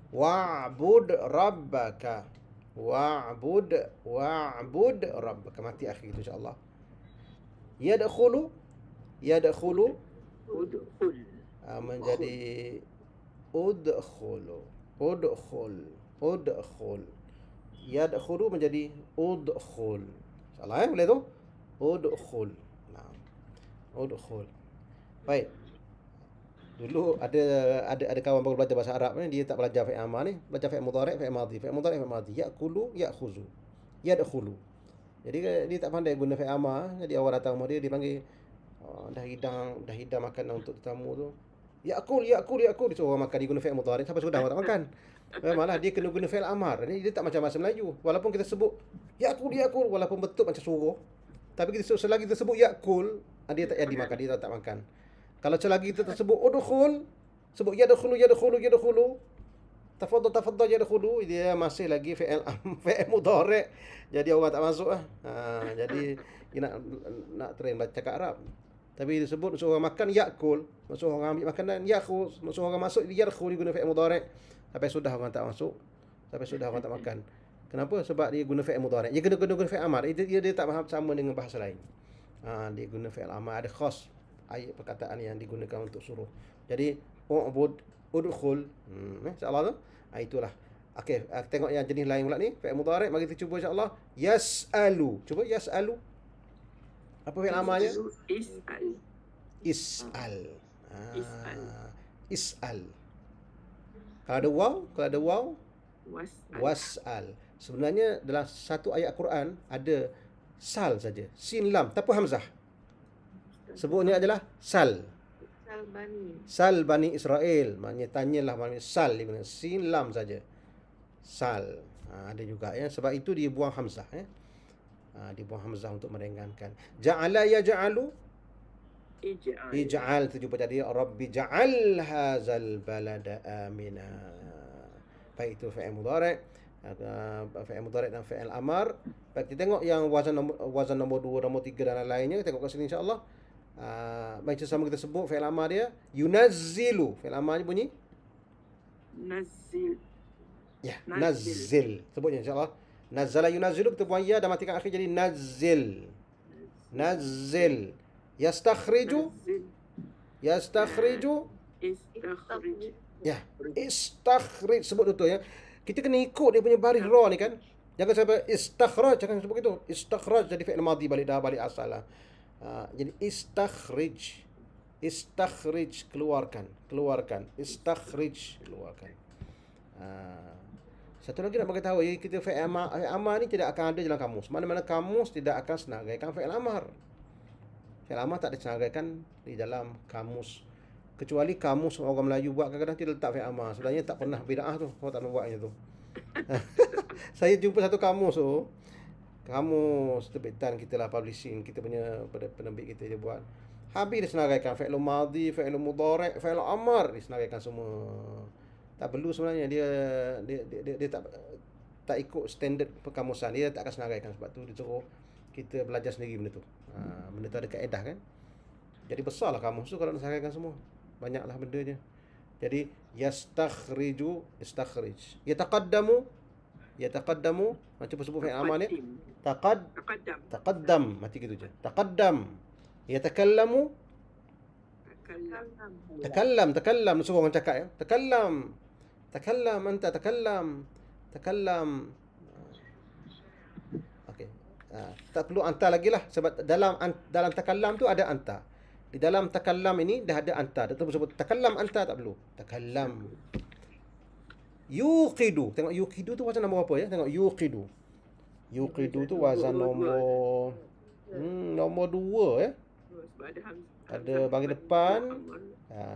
Wa'bud rabbaka. Wa'bud rabbaka. Mati akhir itu insya-Allah. Yadkhulu Udkhul. menjadi udkhulu. Udkhul. Yadkhulu menjadi udkhul. Salah boleh tu? Udkhul. Nah. Udkhul. Baik. Dulu ada kawan baru belajar bahasa Arab ni, dia tak belajar fi'il amar ni, belajar fi'il mudhari', fi'il madhi, fi'il mudhari', fi'il madhi. Ya'kulu, ya'khuzu. Yadkhulu. Jadi dia tak pandai guna fi'il amar, jadi orang datang rumah dia panggil dah hidang makanan untuk tetamu tu. Ya'kul. Dia suruh orang makan, dia guna fi'il mudhari', sampai sudah orang tak makan. Malah dia kena guna fi'il amar. Dia tak macam bahasa Melayu. Walaupun kita sebut ya'kul, walaupun betul macam suruh, tapi kita selagi kita sebut ya'kul, dia tak jadi makan, dia tak makan. Kalau selagi kita tersebut udkhul, sebut yadkhulu, tafaddal yadkhulu, dia masih lagi fi'il mudhari'. Jadi orang tak masuk lah. Jadi dia nak train baca cakap Arab. Tapi disebut suruh orang makan ya'kul, suruh orang ambil makanan ya'khuz, suruh orang masuk yadkhul, dia guna fi'il mudhari'. Sampai sudah orang tak masuk, sampai sudah orang tak makan. Kenapa? Sebab dia guna fi'il mudhari'. Dia kena guna fi'il amar. Dia tak sama dengan bahasa lain. Dia guna fi'il amar, ada khas ayat perkataan yang digunakan untuk suruh. Jadi ubud, udkhul, insya-Allah tu. Itulah. Okey, tengok yang jenis lain pula ni, fi'il mudhari'. Mari kita cuba insya-Allah. Yas'alu. Cuba yas'alu. Apa fi'il amalnya? Is'al. Is'al. Kalau ada waw, was'al. Sebenarnya dalam satu ayat Quran ada sal saja. Sin lam tanpa hamzah. Sebutnya adalah sal. Sal Bani Israel. Maknanya tanyalah, maknanya sal. Dia guna sin lam saja. Sal. Ada juga ya. Sebab itu dia buang hamzah ya. Dia buang hamzah untuk meringankan. Ja'ala yaj'alu. Ij'al itu juga jadi Rabbi ja'al hazal balada amina. Baik itu fi'il mudhari', fi'il mudhari' dan fi'il amar. Baik, kita tengok yang wazan nombor 2, nombor 3 dan lain-lainnya. Kita tengok kat sini insya-Allah. Baca sama kita sebut fi'il amar dia yunazzilu. Fi'il amarnya bunyi Nazil. ya, nazzil. Sebutnya insya-Allah. Nazzala yunazzilu, kita buang ya dan matikan akhir jadi nazzil. Nazzil. Yastakhriju. Istakhrij. Ya, istakhrij, sebut betul ya. Kita kena ikut dia punya baris ra ni kan. Jangan sampai istakhraj, jangan sebut itu. Istakhraj jadi fi'il madhi balik asal lah. Jadi istakhrij. Keluarkan. Istakhrij, keluarkan. Satu lagi nak bagi tahu, kita fi'il amar ni tidak akan ada dalam kamus. Mana-mana kamus tidak akan senaraikan fi'il amar. Fi'il amar tak disenaraikan di dalam kamus. Kecuali kamus orang Melayu buat, kadang-kadang dia letak fi'il amar. Sebenarnya tak pernah bid'ah tu. Orang tak nak buatnya tu. Saya jumpa satu kamus tu. Kamus terbitan kita lah, publishing kita punya penerbit kita dia buat. Habis dia senaraikan fi'il madhi, fi'il mudhari', fi'il amar, disenaraikan semua. Tak perlu sebenarnya, dia tak ikut standard perkamusan. Dia tak akan senaraikan, sebab tu dia suruh kita belajar sendiri benda tu. Benda tu ada kaedah kan. Jadi besarlah kamus tu kalau nak senaraikan semua. Banyaklah benda dia. Jadi yastakhriju, istakhrij. Yataqaddamu, Yataqaddamu. Macam sebut fi'il amal ni. Taqaddim. Taqaddam. Mati gitu je. Taqaddam. Yatakallamu. Takallam. Suruh orang cakap ya. Takallam anta takallam. Takallam. Okey. Tak perlu anta lagi lah sebab dalam takallam tu ada anta. Di dalam takallam ini dah ada anta. Tak perlu sebut takallam anta, tak perlu. Takallam. Yuqidu. Tengok yuqidu tu wazan nombor apa ya? Tengok yuqidu. Yuqidu tu wazan nombor nombor 2 ya. Sebab ada Ada bagi depan.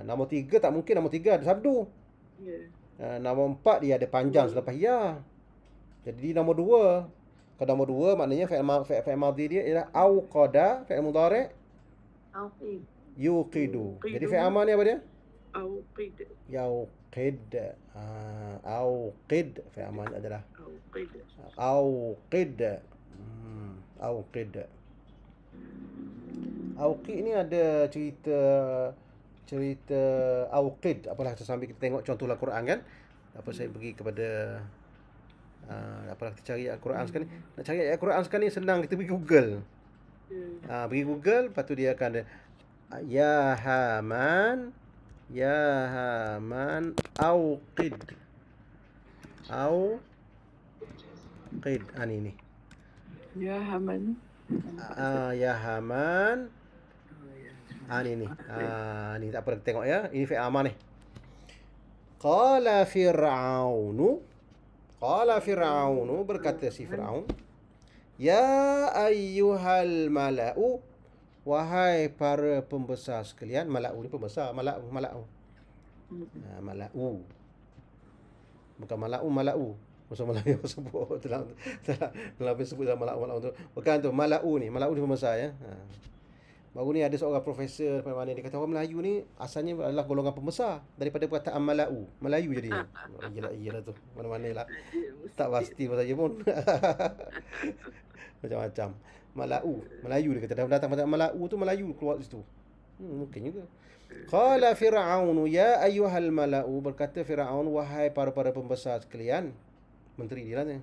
Nombor 3 tak mungkin, nombor 3 ada sabdu. Ya. Nombor 4 dia ada panjang selepas ya. Jadi nombor 2. Kalau nombor 2 maknanya fi'il madhi dia ialah auqada, fi'il mudhari' yuqidu. Jadi fi'il amal ni apa dia? Auqid. Yauqid. Auqid. Fi'il amal ni adalah Auqid. auqid. Auqid. Auqid ni ada cerita auqid. Apalah sambil kita tengok contoh Al-Quran kan. Apa saya pergi kepada apalah kita cari Al-Quran sekarang ni. Nak cari Al-Quran sekarang ni senang, kita pergi Google. Pergi Google, lepas tu dia akan ada Ya Haman auqid. Auqid. Ni. Ya Haman. Ya Haman. Ni. Ni tak apa kita tengok ya. Ini fi'il amar ni. Qala Fir'aunu berkata si Fir'aun, Ya ayyuhal mala'u, wahai para pembesar sekalian. Mala'u ni pembesar. Mala'u. Mala'u. Bukan mala'u. Masa Melayu sebut dalam sebut dalam mala'u tu. Bukan tu, mala'u ni pembesar ya. Baru ni ada seorang profesor mana dia kata orang Melayu ni asalnya adalah golongan pembesar daripada perkataan mala'u. Melayu jadinya. Iyalah tu. Mana-mana lah. Tak pasti pasal dia pun. Macam-macam. Melayu dia kata. Datang pada mala'u tu Melayu keluar di situ. Mungkin juga. Qala Fir'aunu ya ayyuhal mala'u, berkata Fir'aun, wahai para pembesar sekalian. Menteri dia lah ni.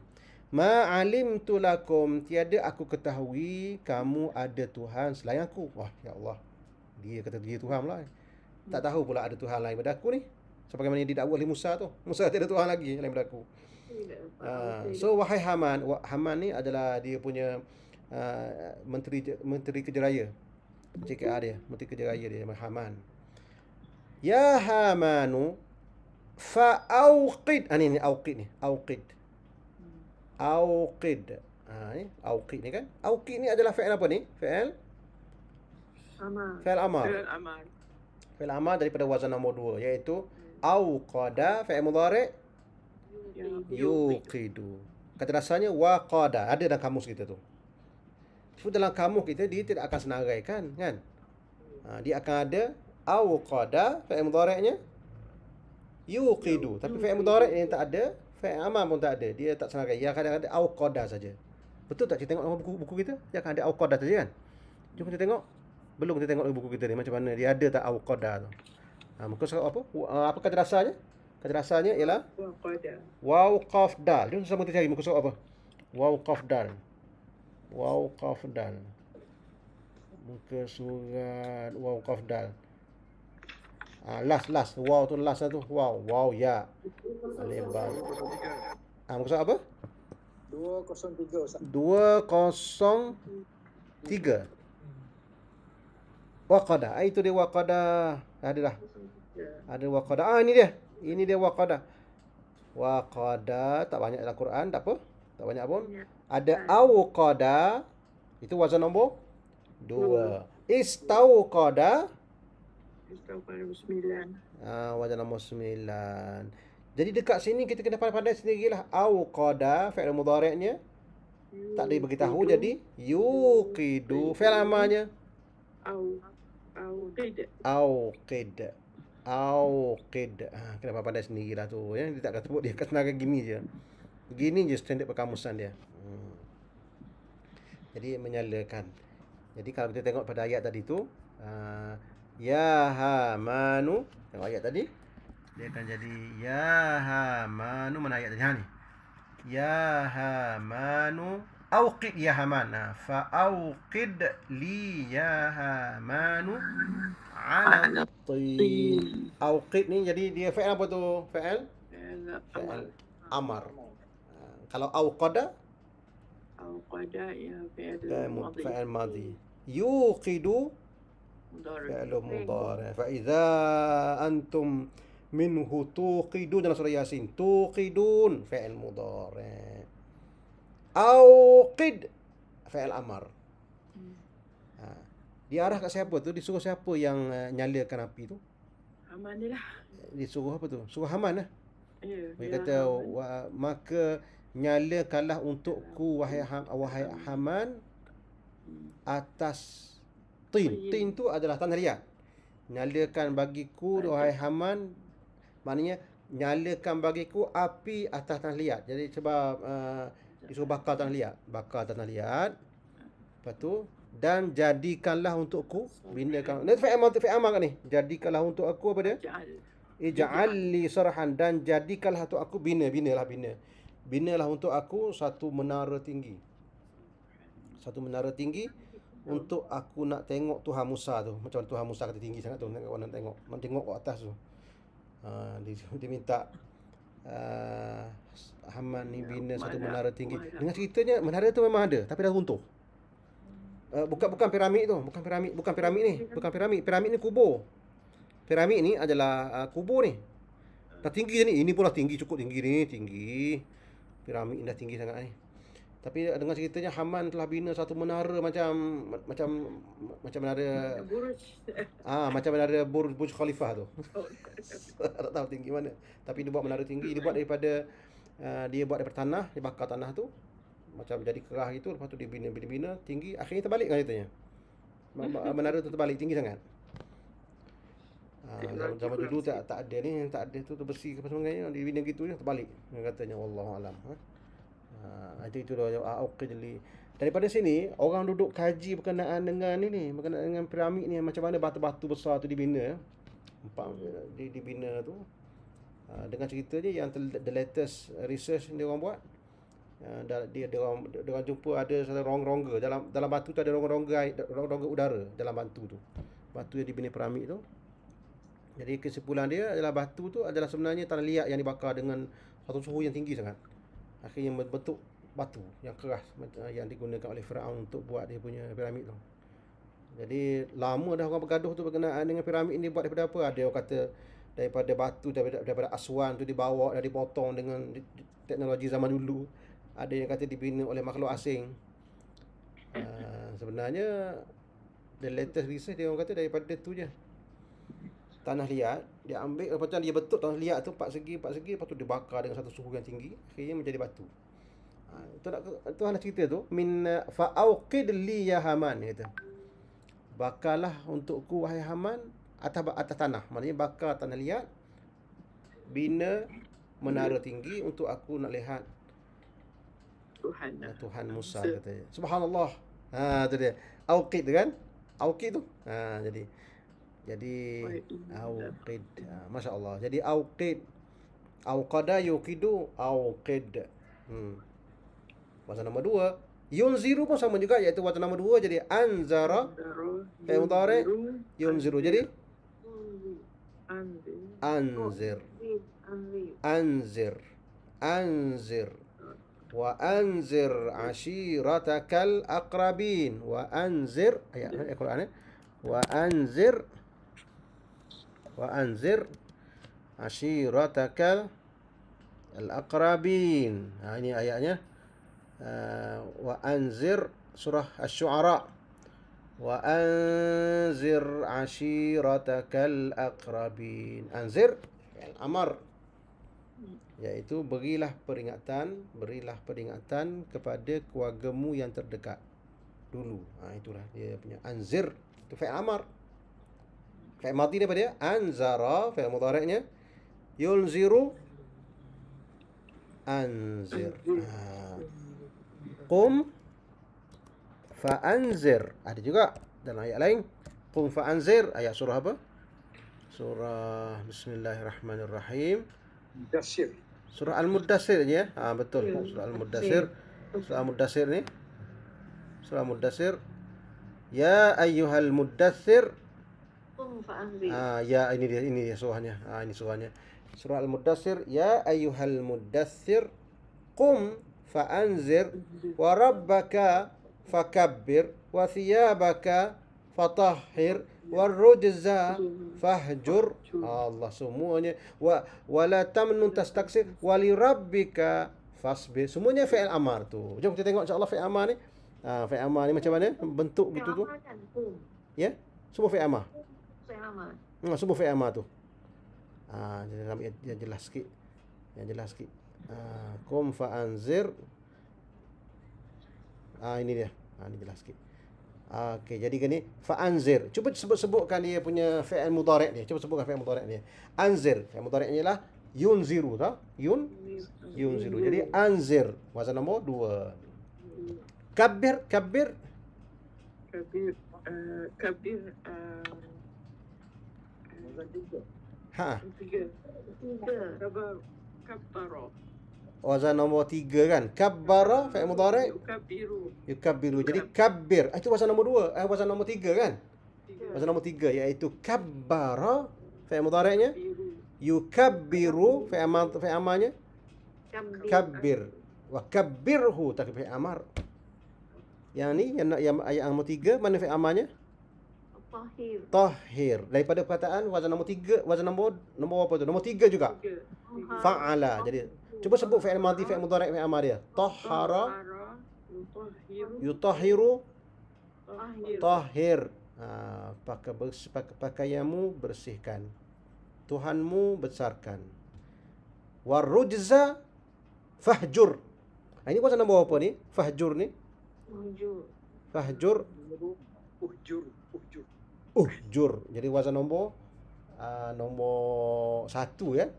Ma'alimtu lakum, tiada aku ketahui kamu ada Tuhan selain aku. Wah, ya Allah. Dia kata dia Tuhan lah. Tak tahu pula ada Tuhan lain daripada aku ni. Sebagaimana didakwa oleh Musa tu. Musa tiada Tuhan lagi lain daripada aku. So wahai Haman. Haman ni adalah dia punya menteri kerja raya. CKR dia, menteri kerja raya dia, Haman. Ya Hamanu fa'auqid. Ni auqid ni. Auqid. Ni auqid ni kan. Auqid ni adalah fi'il apa ni? Fi'il amar. Fi'il amar daripada wazan nombor 2 iaitu auqada, fi'il mudhari' yuqidu. Kata dasarnya waqada. Ada dalam kamus kita tu. So dalam kamus kita dia tidak akan senaraikan kan. Dia akan ada auqada, fi'il mudhari'nya yuqidu. Tapi fi'il mudhari' yang tak ada, fi'il amar pun tak ada. Dia tak senarai. Yang kadang ada auqada saja. Betul tak kita tengok dalam buku kita? Dia akan ada auqada saja kan? Jom kita tengok. Belum kita tengok buku kita ni macam mana dia ada tak auqada tu. Muka surat apa? Apa kata dasarnya? Kata dasarnya ialah waw qaf dal. Jom sama kita cari muka surat apa? Waw qaf dal. Muka surat waw qaf dal. Last. Wow tu last tu. Wow ya. Alif ba. Muka surat apa? 203 Ustaz. 203. Waqada. Itu dia waqada. Ada dah. Ada waqada. Ini dia. Ini dia waqada. Waqada tak banyak dalam Quran, tak apa. Tak banyak pun. Ada auqada. Itu wazan nombor 2. Istauqada. Wazan nombor 9. Jadi dekat sini kita kena pandai-pandai sendirilah. Auqada fi'il mudhari'nya tak diberitahu jadi yuqidu. Fi'il amalnya auqid. Kena pandai sendirilah tu ya. Dia tak kata sebut, dia kata senarai gini je. Begini je standard perkamusan dia. Jadi menyalakan. Jadi kalau kita tengok pada ayat tadi tu, ya Hamanu, tengok ayat tadi, dia akan jadi ya Hamanu. Mana ayat tadi? Ni. Ya Hamanu Auqid ya Haman. Fa'auqid li ya Hamanu ala tin. Auqid ni jadi dia fi'il apa tu? Fi'il amar. Kalau auqada ya fi'il fi'il madhi. Yuqidu fi'il mudhari. Fa idza antum minhu tuqidun dalam surah Yasin. Tuqidun fi'il mudhari. Auqid fi'il amar. Diarah kat siapa tu? Disuruh siapa yang nyalakan api tu? Haman ni lah. Disuruh apa tu? Suruh Haman lah. Ya, Dia kata maka nyalakanlah untukku wahai Haman atas tin. Tin tu adalah tanah liat. Nyalakan bagiku wahai Haman, maknanya nyalakan bagiku api atas tanah liat. Jadi sebab disuruh bakar tanah liat. Bakar tanah liat. Lepas tu dan jadikanlah untukku binakan. Ni fi'il amar kan ni. Jadikanlah untuk aku apa dia? Ij'al li sarhan, dan jadikanlah untuk aku binalah. Binalah untuk aku satu menara tinggi. Satu menara tinggi untuk aku nak tengok Tuhan Musa tu. Macam Tuhan Musa kata tinggi sangat tu, nak tengok ke atas tu. Dia minta Haman ni bina satu menara tinggi. Dengan ceritanya menara tu memang ada tapi dah runtuh. Bukan piramid tu, bukan piramid. Piramid ni kubur. Piramid ni adalah kubur ni. Dah tinggi ni. Ini pun dah tinggi, cukup tinggi ni, tinggi. Piramid ni dah tinggi sangat ni. Tapi dengan ceritanya Haman telah bina satu menara macam menara macam menara Burj Khalifah tu. Tak tahu tinggi mana. Tapi dia buat menara tinggi, dia buat daripada tanah, dia bakar tanah tu. Macam jadi kerah gitu, lepas tu dia bina tinggi, akhirnya terbalik kan ceritanya. Menara tu terbalik, tinggi sangat. Zaman dulu tak ada ni, tak ada tu bersih ke apa sebagainya, dia bina gitu je terbalik. Katanya wallahu alam. Itu auqid li. Daripada sini orang duduk kaji berkenaan dengan berkenaan dengan piramid ni, macam mana batu-batu besar tu dibina. Dibina tu. Dengan cerita je yang the latest research dia orang buat. Dia orang jumpa ada satu rongga dalam batu tu, ada rongga udara dalam batu tu. Batu yang dibina piramid tu. Jadi kesimpulan dia adalah batu tu adalah sebenarnya tanah liat yang dibakar dengan satu suhu yang tinggi sangat. Akhirnya membentuk batu yang keras yang digunakan oleh Firaun untuk buat dia punya piramid tu. Jadi lama dah orang bergaduh tu berkenaan dengan piramid ni buat daripada apa. Ada orang kata daripada batu, daripada Aswan tu dibawa dan dipotong dengan teknologi zaman dulu. Ada yang kata dibina oleh makhluk asing. Sebenarnya the latest research dia orang kata daripada tu je. Tanah liat dia ambil, lepas tu dia bentuk tanah liat tu 4 segi, lepas tu dibakar dengan satu suhu yang tinggi, akhirnya menjadi batu. Itu nak cerita tu min fa'auqid li ya Haman, dia kata. Bakarlah untukku wahai Haman atas tanah, maknanya bakar tanah liat, bina menara tinggi untuk aku nak lihat Tuhan Musa, katanya. Subhanallah. Tu dia. Auqid tu kan? Auqid tu. Jadi auqid. Masya-Allah. Jadi auqid. Auqada yuqidu auqid. Wazan nombor 2. Yunziru pun sama juga, iaitu wazan nombor 2 jadi anzara. Fi'il mudhari yunziru jadi anzir. Wa anzir ashiratakal aqrabin. Wa anzir, ayat Al-Quran. Wa anzir ashiratakal al-aqrabin. Ini ayatnya. Wa anzir surah Asy-Syu'ara. Wa anzir ashiratakal aqrabin. Anzir amar, iaitu berilah peringatan kepada keluargamu yang terdekat dulu. Itulah dia punya anzir. Itu fi'il amar. Fi'il madhi daripada dia anzara, fi'il mudhari'nya yunziru anzir. Qum fa'anzir. Ada juga dalam ayat lain. Qum fa'anzir, ayat surah apa? Surah Bismillahirrahmanirrahim. Dasir. Surah Al-Muddatsir je ya. Betul. Ya. Surah Al-Muddatsir. Surah Al-Muddatsir ni. Surah Al-Muddatsir. Ya ayyuhal muddatsir. Qum fa'anzir. Ya ini dia surahnya. Ini surahnya. Surah Al-Muddatsir. Ya ayyuhal muddatsir. Qum fa'anzir wa rabbaka fakabbir wa thiyabaka fatahhir warrujza fahjur. Allah, semuanya wala tamnun tastaksir wali rabbika fasbir. Semuanya fi'il amar tu. Jom kita tengok insya-Allah fi'il amar ni. Fi'il amar ni macam mana bentuk gitu tu? Fi'il amar kan? Qum. Ya, semua fi'il amar. Fi'il amar. Semua fi'il amar tu. Yang jelas sikit. Qum fa'anzir. Ini dia. Ini jelas sikit. Okey, jadi gini, fa'anzir. Cuba sebutkan dia punya fi'il mudhari' dia. Cuba sebutkan fi'il mudhari' dia. Anzir. Fi'il mudhari' ialah yunziru, tak? Yunziru. Jadi anzir. Wazan nombor 2. Kabbir. Kabir. Kabir. Wazan 3. Tiga. Tiga. Kabbaro. Wazan nombor 3 kan. Kabbara fi'il mudhari'. Yukabiru. Yukabbiru. Jadi kabbir. Itu wazan nombor 2. Wazan nombor 3 kan. Tiga. Wazan nombor 3 iaitu kabbara fi'il mudhari'nya. Biru. Yukabbiru fi'il amarnya. Kabbir. Kabbir. Wa kabbirhu tak fi'il amar. Yang ni yang ayat nombor 3 mana fi'il amarnya? Tahir. Tahhir. Daripada perkataan wazan nombor 3, wazan nombor apa tu? Nombor 3 juga. Tiga. Fa'ala. Jadi cuba sebut fi'il madhi, fi'il mudhari', fi'il amar dia. Tahhara, Yutahhiru. yutahhiru, Tahhir. tahhir. Pakaianmu bersihkan. Tuhanmu besarkan. Warujza fahjur. Ini wazan nombor apa ni? Fahjur ni. Wujud. Fahjur, Uhjur. uhjur. Jadi wazan nombor 1 ya.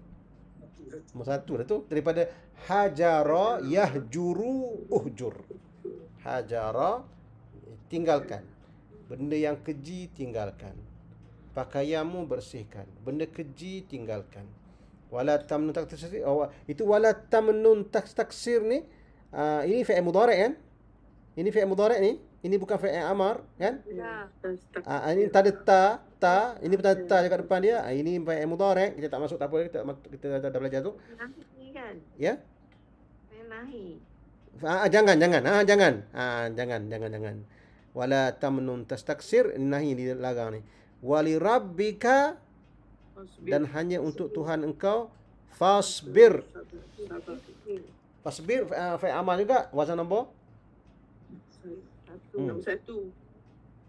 Nombor 1 dah tu. Daripada hajara yahjuru uhjur. Hajara, tinggalkan. Benda yang keji tinggalkan. Pakaianmu bersihkan. Benda keji tinggalkan. Wala tamnun taksir. Itu wala tamnun taksir ni. Ini fi'il mudhari' kan? Ini fi'il mudhari' ni. Ini bukan fi'il amar kan? Ya. Ini tak ada ta. Ini bukan ta dekat depan dia. Ini fi'il mudhari'. Kita tak masuk, tak apa. Kita dah belajar tu. Nahi kan? Ya. Nahi. Jangan. Jangan. Wala tamnun tastaksir. Nahi dilarang ni. Wali rabbika, dan hanya untuk Tuhan engkau. Fasbir. Fasbir fi'il amar juga. Wazan nombor Nombor 1.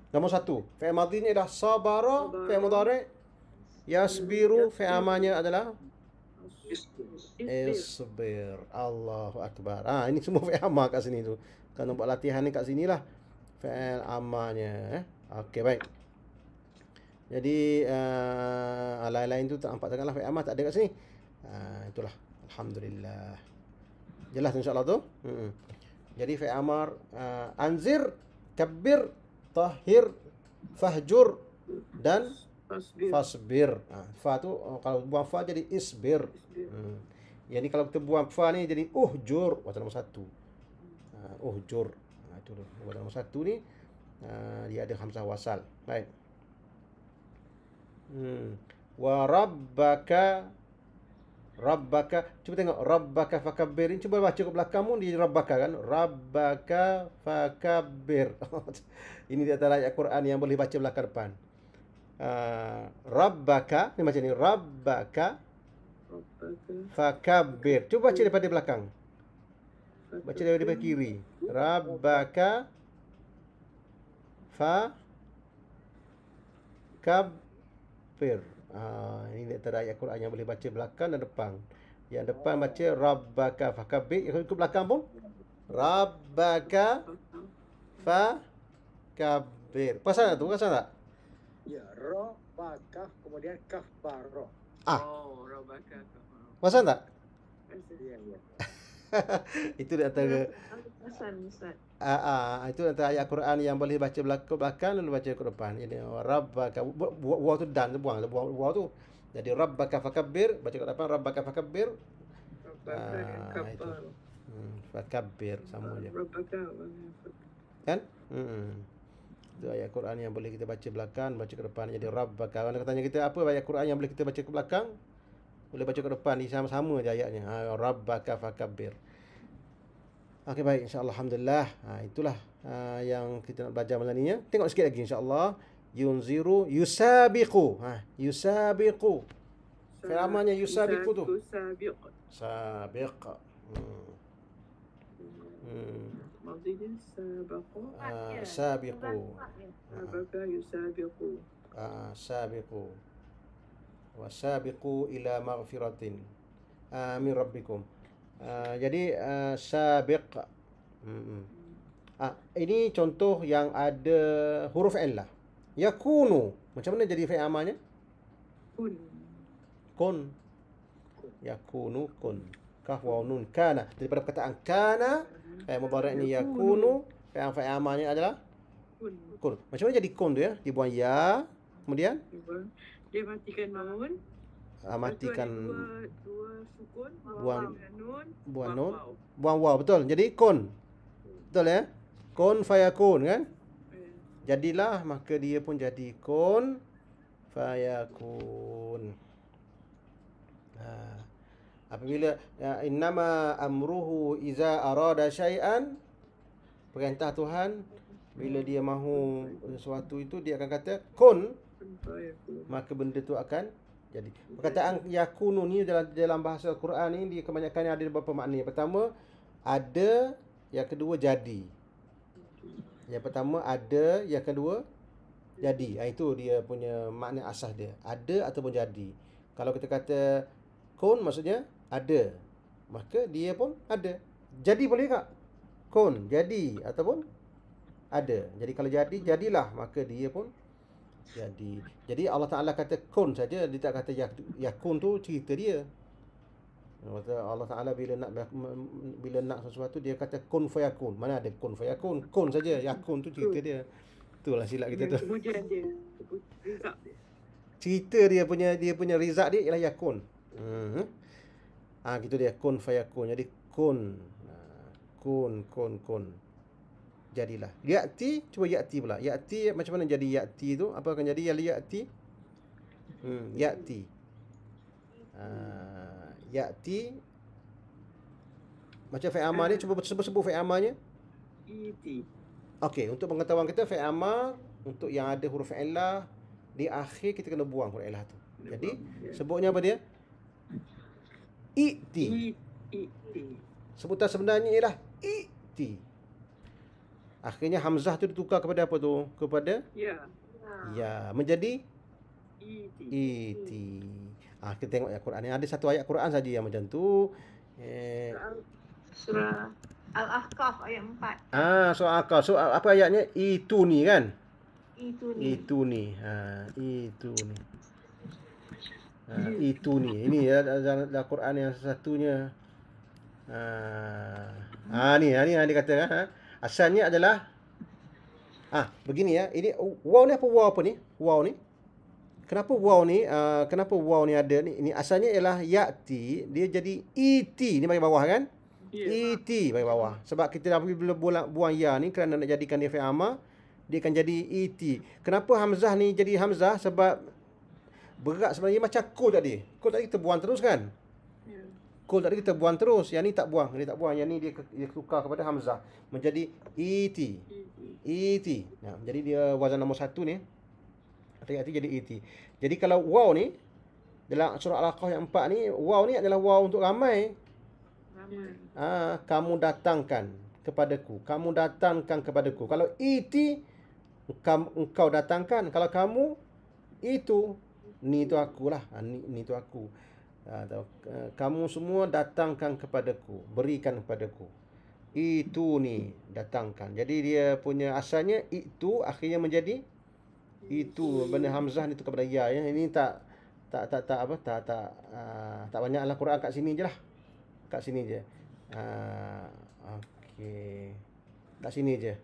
Nombor 1. Fi'il madhi ni dah sabara, fi'il mudhari'. Yasbiru, fi'il amarnya adalah isbir. Allahu akbar. Ini semua fi'il amar kat sini tu. Kalau buat latihan ni kat sinilah fi'il amarnya. Okey, baik. Jadi lain-lain tu tak nampak sangatlah fi'il amar, tak ada kat sini. Itulah. Alhamdulillah. Jelas insya-Allah tu. Jadi fi'il amar anzir, kabbir, tahhir, fahjur dan fasbir. Fa tu kalau buang fa jadi isbir. Yang ni kalau kita buang fa ni jadi uhjur. Wazan nombor 1. Uhjur. Itu tu. Wazan nombor 1 ni dia ada hamzah wasal. Baik. Wa rabbaka. Cuba tengok rabbaka fakabbir. Cuba baca ke belakangmu di rabbaka kan. Rabbaka fakabbir. Ini di antara ayat Quran yang boleh baca belakang depan. Rabbaka ni macam ni. Rabbaka fakabbir. Cuba baca daripada belakang. Baca daripada kiri. Rabbaka fakabbir. Ini antara ayat Quran yang boleh baca belakang dan depan. Yang depan baca rabbaka fakabbir. Yang ke belakang pun rabbaka fakabbir. Pasal tak tu? Pasal tak? Ya, ra, ba, kaf, kemudian kaf, ba, ra. Oh, Rabbaka. Pasal tak? Ya. Itu di antara Ustaz. itu antara ayat Quran yang boleh baca belakang lalu baca ke depan. Jadi rabbaka waw tu dan buang tu. Jadi rabbaka fakabbir, baca ke depan rabbaka fakabbir. Rabbaka dan Itu. kabar. Fakabbir sama je. Rabbaka. Kan? Itu ayat Quran yang boleh kita baca belakang, baca ke depan. Jadi Rabbaka. Kalau tanya kita apa ayat Quran yang boleh kita baca ke belakang, boleh baca ke depan. Di sama-sama je ayatnya. Rabbaka fakabbir. Okey, baik, insya-Allah, alhamdulillah. Itulah yang kita nak belajar malam ni ya. Tengok sikit lagi insya-Allah. Yunziru yusabiqu. Yusabiqu. Fi'amanya yusabiqu tu. Sabiq. Sabiq. Maksudnya sabaqa. Sabiqu. Rabbaka yusabiqu. Sabiqu. Wasabiqu ila maghfiratin min rabbikum. Jadi sabiq. Ini contoh yang ada huruf illah. Yakunu. Macam mana jadi fi'il amalnya? Kun. Kun. Yakunu kun. Kaf waw nun kana. Daripada perkataan kana, fi'il mudhari' ni yakunu, fi'il amalnya adalah Kun. kun. Macam mana jadi kun tu ya? Dibuang ya, kemudian Dia matikan nun. matikan Dua sukun. Buang- nun. buang nun. Waw. buang waw, betul. Jadi kun. Betul ya? Kun fayakun kan? Jadilah, maka dia pun jadi kun fayakun. Apabila innama amruhu iza arada syai'an, perintah Tuhan bila dia mahu sesuatu itu dia akan kata kun, Kun fayakun. maka benda tu akan jadi. Perkataan yakunu ni dalam bahasa Al-Quran ni dia kebanyakan ada beberapa makna. Yang pertama ada, yang kedua jadi. Yang pertama ada, yang kedua jadi. Itu dia punya makna asas dia. Ada ataupun jadi. Kalau kita kata kun maksudnya ada, maka dia pun ada. Jadi boleh tak? Kun jadi ataupun ada. Jadi kalau jadi, jadilah, maka dia pun jadi. Jadi Allah Ta'ala kata kun saja, dia tak kata yakun tu cerita dia. Allah Ta'ala bila nak sesuatu dia kata kun fayakun. Mana ada kun fayakun? Kun saja, yakun tu cerita dia. Itulah silap kita tu. Kemudian dia. Rizab dia. Cerita dia punya rizak dia ialah yakun. Gitu dia, kun fayakun. Jadi kun. Kun. Jadilah. Ya'ti, cuba ya'ti pula. Ya'ti macam mana jadi ya'ti tu? Apa akan jadi ya'ti? Ya'ti. Ya'ti macam fi'il amal ni, cuba sebut fi'il amalnya. Iti. Okey, untuk pengetahuan kita fi'il amal untuk yang ada huruf illah di akhir kita kena buang huruf illah tu. Jadi sebutnya apa dia? I'ti. Iti. Sebutan sebenarnya ialah i'ti. Akhirnya hamzah tu ditukar kepada apa tu? Kepada Ya. ya, menjadi Iti. iti. Kita tengok ayat Quran ni. Ada satu ayat Quran saja yang macam tu. Surah Al-Ahqaf ayat 4. Soal akal. So apa ayatnya? Itu ni kan? Itu ni. Itu ni. Itu ni. Itu ni. Ini ya dalam Quran yang satunya. Ni yang dia kata asalnya adalah begini ya. Ini waw ni apa waw apa ni? Waw ni. Kenapa waw ni ada ni? Ini asalnya ialah ya'ti, dia jadi iti ni bagi bawah kan? Iti bagi bawah. Sebab kita bila buang ya ni kerana nak jadikan dia fi'il amar, dia akan jadi iti. Kenapa hamzah ni jadi hamzah? Sebab berat sebenarnya macam kul tadi. Kul tadi kita buang terus kan? Kul tadi kita buang terus. Yang ni tak buang. Dia tak buang. Yang ni dia tukar kepada hamzah. Menjadi iti. Iti. Jadi dia wazan nombor 1 ni. Hati-hati jadi iti. Jadi kalau waw ni dalam surah Al-Ahqaf yang 4 ni, waw ni adalah waw untuk ramai. Kamu datangkan kepadaku. Kamu datangkan kepadaku. Kalau iti, engkau datangkan. Kalau kamu, itu, ni tu akulah. Ni tu aku. Kamu semua datangkan kepadaku. Berikan kepadaku. Itu ni, datangkan. Jadi dia punya asalnya itu, akhirnya menjadi itu. Benda hamzah ni tu kepada ya. Ini tak banyaklah Quran kat sini je lah. Kat sini je. Okey. Kat sini je.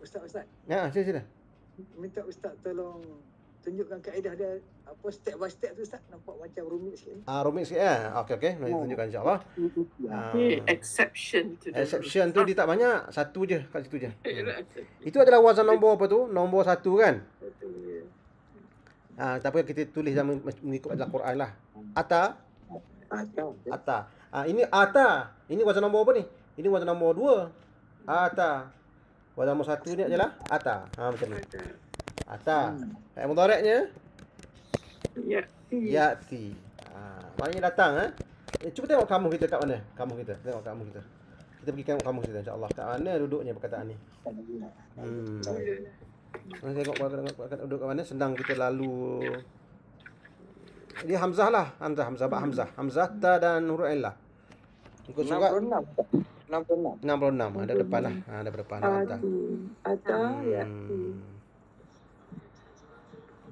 Ustaz. Sila. Minta Ustaz tolong tunjukkan kaedah dia apa step by step tu Ustaz, nampak macam rumit sikit. Rumit sikit Okey. Nanti tunjukkan insya-Allah. Exception to the Exception tu dia tak banyak, satu je kat situ je. Itu adalah wazan nombor apa tu? Nombor 1 kan? Tak apa, kita tulis dalam mengikut adalah Quran lah. Ata. Ini ata. Ini wazan nombor apa ni? Ini wazan nombor 2. Ata. Wazan nombor 1 ni adalah ata. Macam ni. Ata. Fi'il mudhari'nya ya'ti. Maknanya datang cuba tengok kamu kita kat mana? Kamu kita. Tengok kamu kita. Kita pergi tengok kamu kita insya-Allah. Kat mana duduknya perkataan ni? Tengok perkataan duduk kat mana? Sedang kita lalu. Dia hamzah lah. Hamzah ta dan huruf illah. Ikut surat 66. Ada depan lah. Ada depan ata.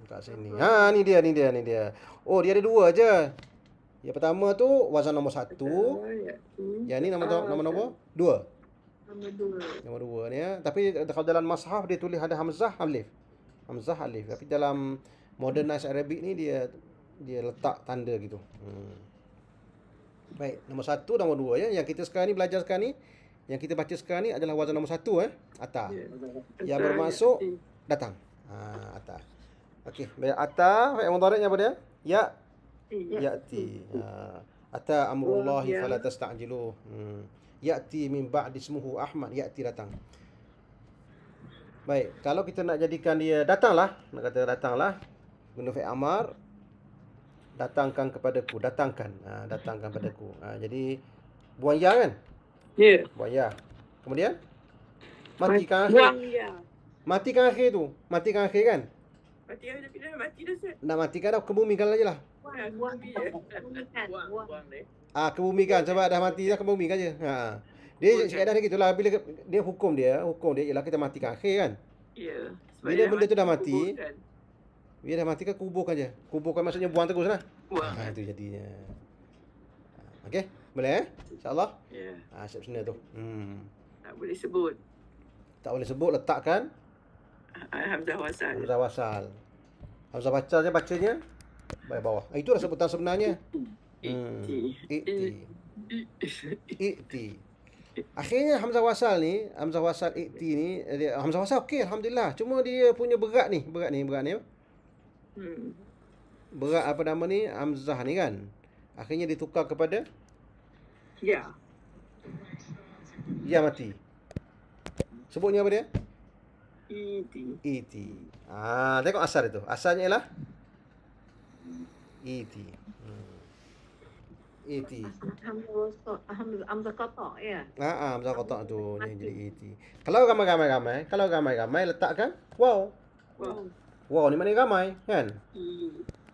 Kat sini. Ni dia. Oh, dia ada 2 je. Yang pertama tu wazan nombor 1. Yang ni nombor 2. Nombor 2 ni Tapi kalau dalam mushaf dia tulis ada hamzah alif. Tapi dalam modernized Arabic ni dia letak tanda gitu. Baik, nombor 1, nombor 2 ya. Yang kita sekarang ni belajar sekarang ni, yang kita baca sekarang ni adalah wazan nombor 1 ata. Yang bermaksud datang. Ata. Okey, baik, ata fi'il mudhari'nya apa dia? Ya'ti. Ata amrullahi fala tasta'jilu. Ya'ti min ba'di ismuhu Ahmad. Ya'ti datang. Baik, kalau kita nak jadikan dia datanglah, nak kata datanglah, guna fi'il amar, datangkan kepadaku, datangkan padaku. Jadi buang ya kan? Ya. Buang ya. Kemudian matikan akhir. Buang ya. Matikan akhir tu. Matikan akhir kan? Mati dah Ustaz. Nak matikan dah, kebumikan aja lah. Buang dia. Kebumikan sebab dah mati dah, kebumikan je. Dia kaedah dia gitulah, bila dia hukum dia ialah kita matikan akhir kan? Ya. Bila benda tu dah mati, bila dah mati kan kuburkan je. Kuburkan maksudnya buang terus lah. Buang. Itu jadinya. Okey, boleh InsyaAllah. Ya. Siap sana tu. Tak boleh sebut. Tak boleh sebut, letakkan Hamzah wasal. Hamzah wasal je bacanya baik bawah. Itulah sebutan sebenarnya. I'ti. Akhirnya hamzah wasal i'ti ni, hamzah wasal okey alhamdulillah. Cuma dia punya berat ni. Berat apa nama ni? Hamzah ni kan. Akhirnya ditukar kepada Ya. ya mati. Sebutnya apa dia? Iti. Tengok asal itu. Asalnya ialah iti. Iti. Hamzah qata ya. Hamzah qata tu jadi iti. Kalau ramai letakkan wow. Wow ni mana ramai kan?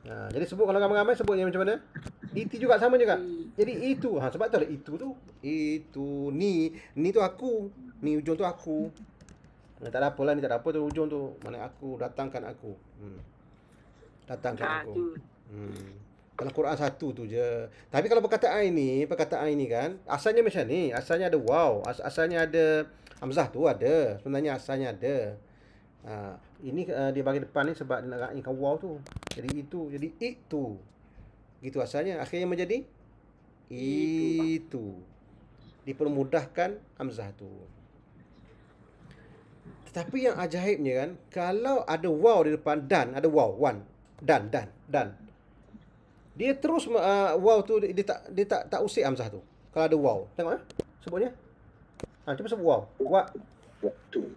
Jadi sebut kalau ramai-ramai sebutnya macam mana? Iti juga sama juga. Jadi itu. Sebab tu ada itu tu. Itu ni tu aku. Ni ujung tu aku. Tak ada apalah, ni tak ada apa tu ujung tu. Mana aku, datangkan aku. Datangkan aku. Kalau Quran 1 tu je. Tapi kalau perkataan ini kan, asalnya macam ni. Asalnya ada wow. Asalnya ada hamzah tu ada. Sebenarnya asalnya ada. Ini dia bagi depan ni sebab dia nak raikan wow tu. Jadi itu, jadi itu. Gitu asalnya. Akhirnya menjadi itu. Dipermudahkan hamzah tu. Tetapi yang ajaibnya kan, kalau ada wow di depan dan, ada wow, dan. Dia terus wow tu dia tak usik hamzah tu. Kalau ada wow. Tengok sebutnya. Cuba sebut wow.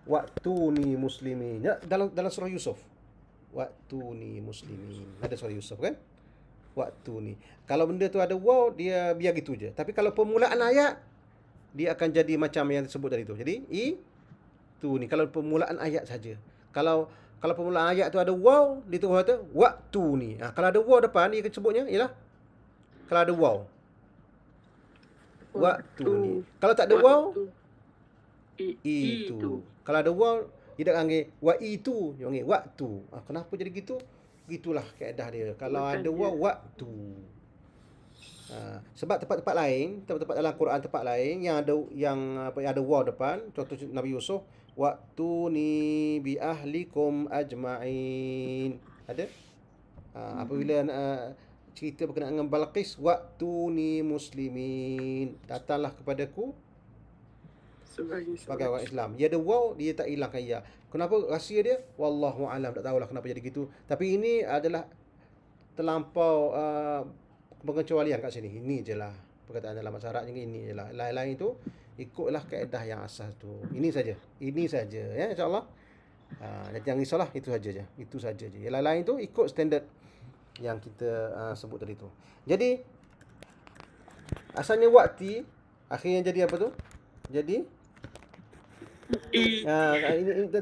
Waktu ni muslimin. Dalam surah Yusuf. Waktu ni muslimin. Ada surah Yusuf kan? Waktu ni. Kalau benda tu ada wow, dia biar gitu je. Tapi kalau permulaan ayat, dia akan jadi macam yang disebut tadi tu. Jadi tu ni kalau permulaan ayat saja. Kalau permulaan ayat tu ada wow, dia tu kata waktu ni. Kalau ada wow depan, dia sebutnya ialah kalau ada wow. Waktu ni. Kalau tak ada wow, itu. Kalau ada wow, dia tak panggil wa itu, dia panggil waktu. Kenapa jadi gitu? Gitulah kaedah dia. Kalau ada wow, waktu. Sebab tempat-tempat lain, tempat-tempat dalam Quran tempat lain yang ada wow depan, contoh Nabi Yusuf, waktu ni bi ahlikum ajma'in. Ada kepada apabila cerita berkenaan dengan Balqis, wa'tuni muslimin, datanglah kepadaku sebagai orang Islam. Dia ada waw, dia tak hilangkan ya. Kenapa rahsia dia? Wallahu alam, tak tahulah kenapa jadi gitu. Tapi ini adalah terlampau pengecualian kat sini. Ini je lah perkataan dalam syarat yang ini je lah. Lain-lain tu ikutlah kaedah yang asas tu. Ini saja. Ini saja ya, insya-Allah. Jangan risaulah, itu saja je. Itu saja je. Yang lain-lain tu ikut standard yang kita sebut tadi tu. Jadi asalnya waqti, akhirnya jadi apa tu? Jadi ini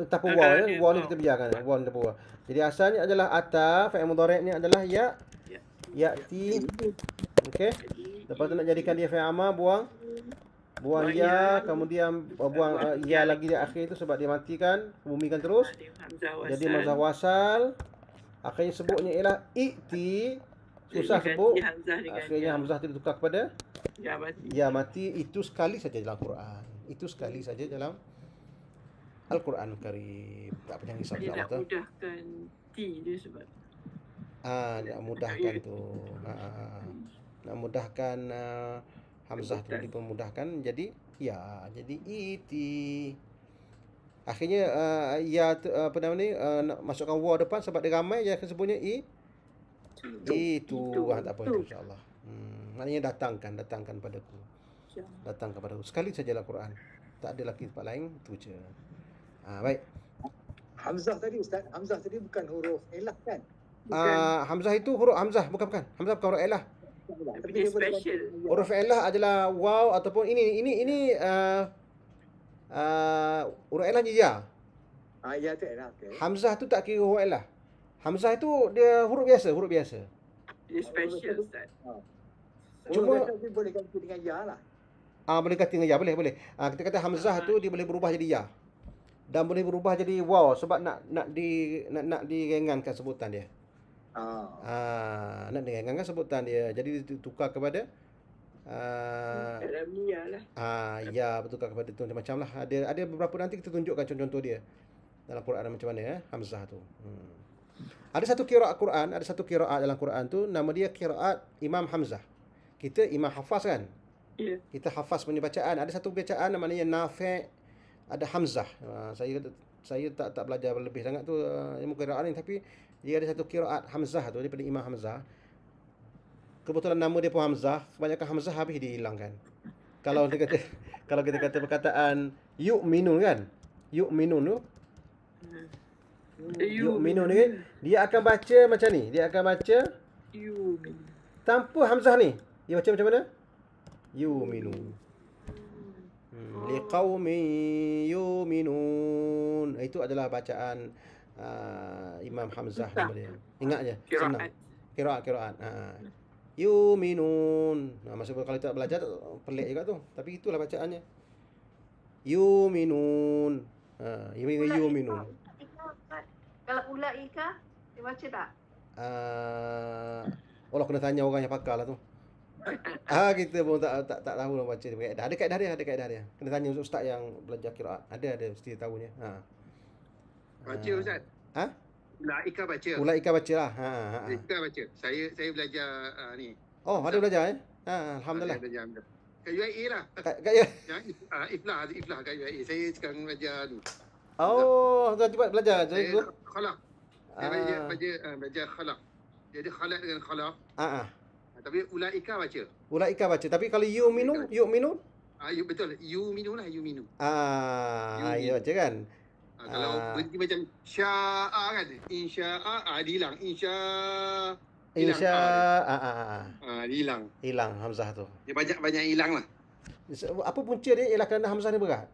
tanpa waw ya. Waw ni kita biarkan. Waw ni tanpa waw. Jadi asalnya adalah ata, fa'il mudhari' ni adalah ya. Ya'ti. Okey. Lepas tu nak jadikan dia fi'il amar, buang ya, kemudian buang ya lagi di akhir tu sebab dia matikan, bumikan terus. Jadi hamzah wasal. Akhirnya sebutnya ialah i'ti. Susah sebut. Akhirnya hamzah tu ditukar kepada ya mati. Itu sekali saja dalam Quran. Itu sekali saja dalam Al-Quran Karim. Tak payah risau Dia insya-Allah nak tu. mudahkan T dia sebab Nak mudahkan tu. Nak mudahkan hamzah tu dipermudahkan jadi ya, jadi iti. Akhirnya ya apa nama ni nak masukkan waw depan sebab dia ramai, dia akan sebutnya itu. Tak apa itu insya-Allah. Maknanya datangkan padaku. Datang kepadaku. Sekali saja dalam Quran. Tak ada lagi tempat lain, itu je. Baik. Hamzah tadi Ustaz, Hamzah tadi bukan huruf elah kan? Hamzah itu huruf hamzah, bukan. Hamzah bukan huruf elah. tapi dia special. Huruf elah adalah waw ataupun ini huruf elah je ya. Ya tu elah. Okay. Hamzah tu tak kira huruf elah. Hamzah itu dia huruf biasa. Dia special Ustaz. Cuma boleh ganti dengan ya lah. boleh ganti dengan ya, boleh. Kita kata hamzah tu dia boleh berubah jadi ya. Dan boleh berubah jadi waw sebab nak direngankan sebutan dia. Nak direngankan sebutan dia. Jadi ditukar kepada dalam niat lah. ya, bertukar kepada tu macam lah. Ada beberapa nanti kita tunjukkan contoh-contoh dia dalam Quran macam mana hamzah tu. Ada satu qiraat Quran, ada satu qiraat dalam Quran tu nama dia qiraat Imam Hamzah. Kita imam hafaz kan? Ya. Kita hafaz punya bacaan. Ada satu bacaan namanya Nafi', ada Hamzah. Saya tak belajar lebih sangat tu ilmu qiraat ni, tapi dia ada satu qiraat Hamzah tu daripada Imam Hamzah. Kebetulan nama dia pun Hamzah, kebanyakan Hamzah habis dihilangkan. Kalau kita kata perkataan yu'minun kan? Yu'minun tu. Yu'minun ni kan? Dia akan baca macam ni. Dia akan baca tanpa Hamzah ni. Dia baca macam mana? Yu'minun. Liqaumin yu'minun. Itu adalah bacaan Imam Hamzah nama dia. Ingat je. Senang. Qiraat. Yu'minun. Masa kalau tak belajar pelik juga tu. Tapi itulah bacaannya. Yu'minun. Yu'minun. Kalau ulaika dia baca tak? Allah kena tanya orang yang pakar lah tu. Kita pun tak tahu nak baca dia. Ada kaedah dia. Kena tanya ustaz yang belajar qiraat. Ada mesti tahunya. Baca Ustaz. Ulaika baca. Ulaika baca lah. Ulaika baca. Saya belajar ni. Oh, ada belajar alhamdulillah. Kat UIA lah. Kat Iflah kat UIA. Saya sekarang belajar ni. Oh, tu cepat belajar. Saya khalaq. Saya belajar khalaq. Jadi khalaq dengan khalaq. Tapi ulaika baca. Ulaika baca. Tapi kalau yu'minun? Betul. Yu'minun lah, yu'minun. Ya baca kan? Kalau berhenti macam sya'a kan? Insya'a, dihilang. Dihilang. Hilang hamzah tu. Dia banyak hilang lah. Apa punca dia ialah kerana hamzah ni berat.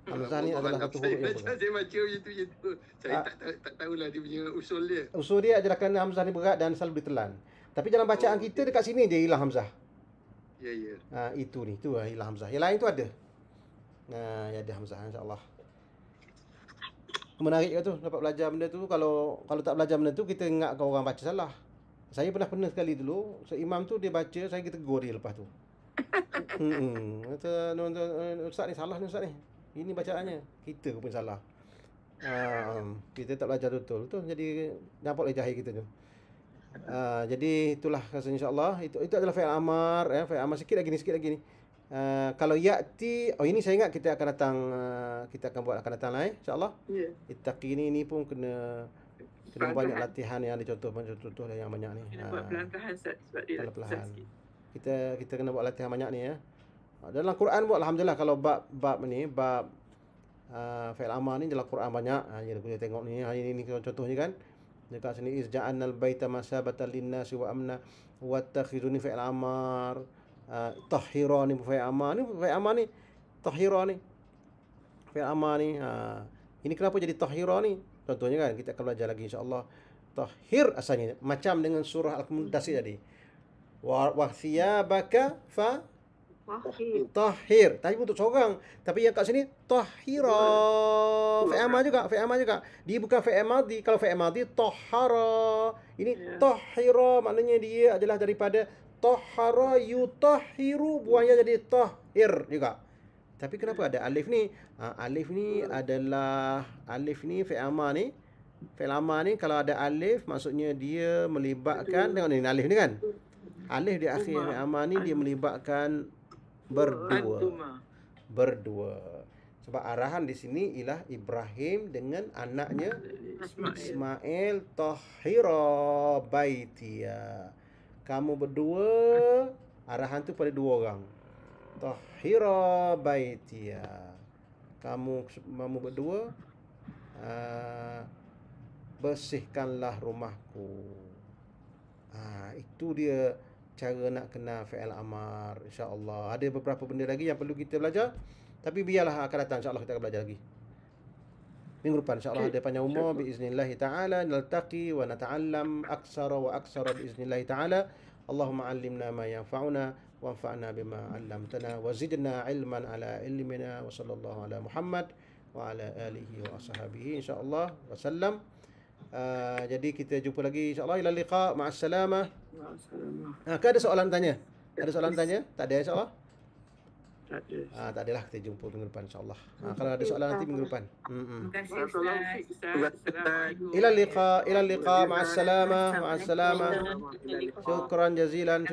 Hamzah ni adalah satu huruf yang berat. Saya baca itu. Saya tak tahulah dia punya usul dia. Usul dia adalah kerana hamzah ni berat dan selalu ditelan. Tapi dalam bacaan kita dekat sini je hilang hamzah. Ya. Itu hilang hamzah. Yang lain tu ada. Ya ada hamzah insya-Allah. Menarik ke tu dapat belajar benda tu. Kalau tak belajar benda tu kita ingat kau orang baca salah. Saya pernah sekali dulu, imam tu dia baca, saya kita tegur dia lepas tu. Kata ustaz ni salah ni ustaz ni. Ini bacaannya. Kita pun salah. Kita tak belajar betul tu, jadi nampak le jahil kita tu. Jadi itulah rasanya insya-Allah. Itu adalah fi'il amar ya, fi'il amar sikit lagi ni. Kalau ya'ti, ini saya ingat kita akan datang, kita akan buat akan datang lah insya-Allah. Ya. Ittaqi ni pun kena banyak latihan yang ada contoh yang banyak ni. Kena buat pelan-pelan sebab dia pelan-pelan. Kita kena buat latihan banyak ni ya. Dalam Quran buat alhamdulillah kalau bab fi'il amar ni dalam Quran banyak. Jadi kita tengok ni hari ni contohnya kan. Dekat sini izja'annal baita masabatan linnasi wa amna wattakhizuni fi'il amar. Tahhira ni fi'il amar ni tahhira ni fi'il amar ni. Ini kenapa jadi tahhira ni? Contohnya kan kita akan belajar lagi insya-Allah. Tahhir asalnya macam dengan surah Al-Mudaththir tadi. Wa thiyabaka fa tahhir. Tadi untuk seorang, tapi yang kat sini tahhira. Fi'il amar juga. Dia bukan fi'il madhi. Kalau fi'il madhi tahhara. Ini tahhira, maknanya dia adalah daripada tahhara yutahhiru, buahnya jadi tahhir juga. Tapi kenapa ada alif ni? Alif ni adalah fi'il amar ni. Fi'il amar ni kalau ada alif maksudnya dia melibatkan, tengok ni alif ni kan. Alif di akhir fi'il amar ni dia melibatkan berdua. Sebab arahan di sini ialah Ibrahim dengan anaknya Ismail, tahhira baitiya. Kamu berdua, arahan tu pada dua orang. Tahhira baitiya. Kamu berdua bersihkanlah rumahku. Itu dia cara nak kenal fi'il amar insya-Allah. Ada beberapa benda lagi yang perlu kita belajar, tapi biarlah akan datang insya-Allah kita akan belajar lagi. Minggu depan insya-Allah ada panjang umur biiznillah taala, naltaqi wa nata'allam aksara biiznillah taala. Allahumma 'allimna ma yanfa'una wanfa'na bima 'allamtana wa zidna 'ilman ala ilmina wa sallallahu ala Muhammad wa ala alihi wa ashabihi insya-Allah wasallam. Jadi kita jumpa lagi insya-Allah. Ila liqa, ma'assalamah. Ada soalan tanya? Ada soalan tanya? Tak ada insya-Allah? Tak adalah, kita jumpa minggu depan insya-Allah. Kalau ada soalan nanti minggu depan. Terima kasih Ustaz. Ila liqa, ma'assalamah. Syukran jazilan.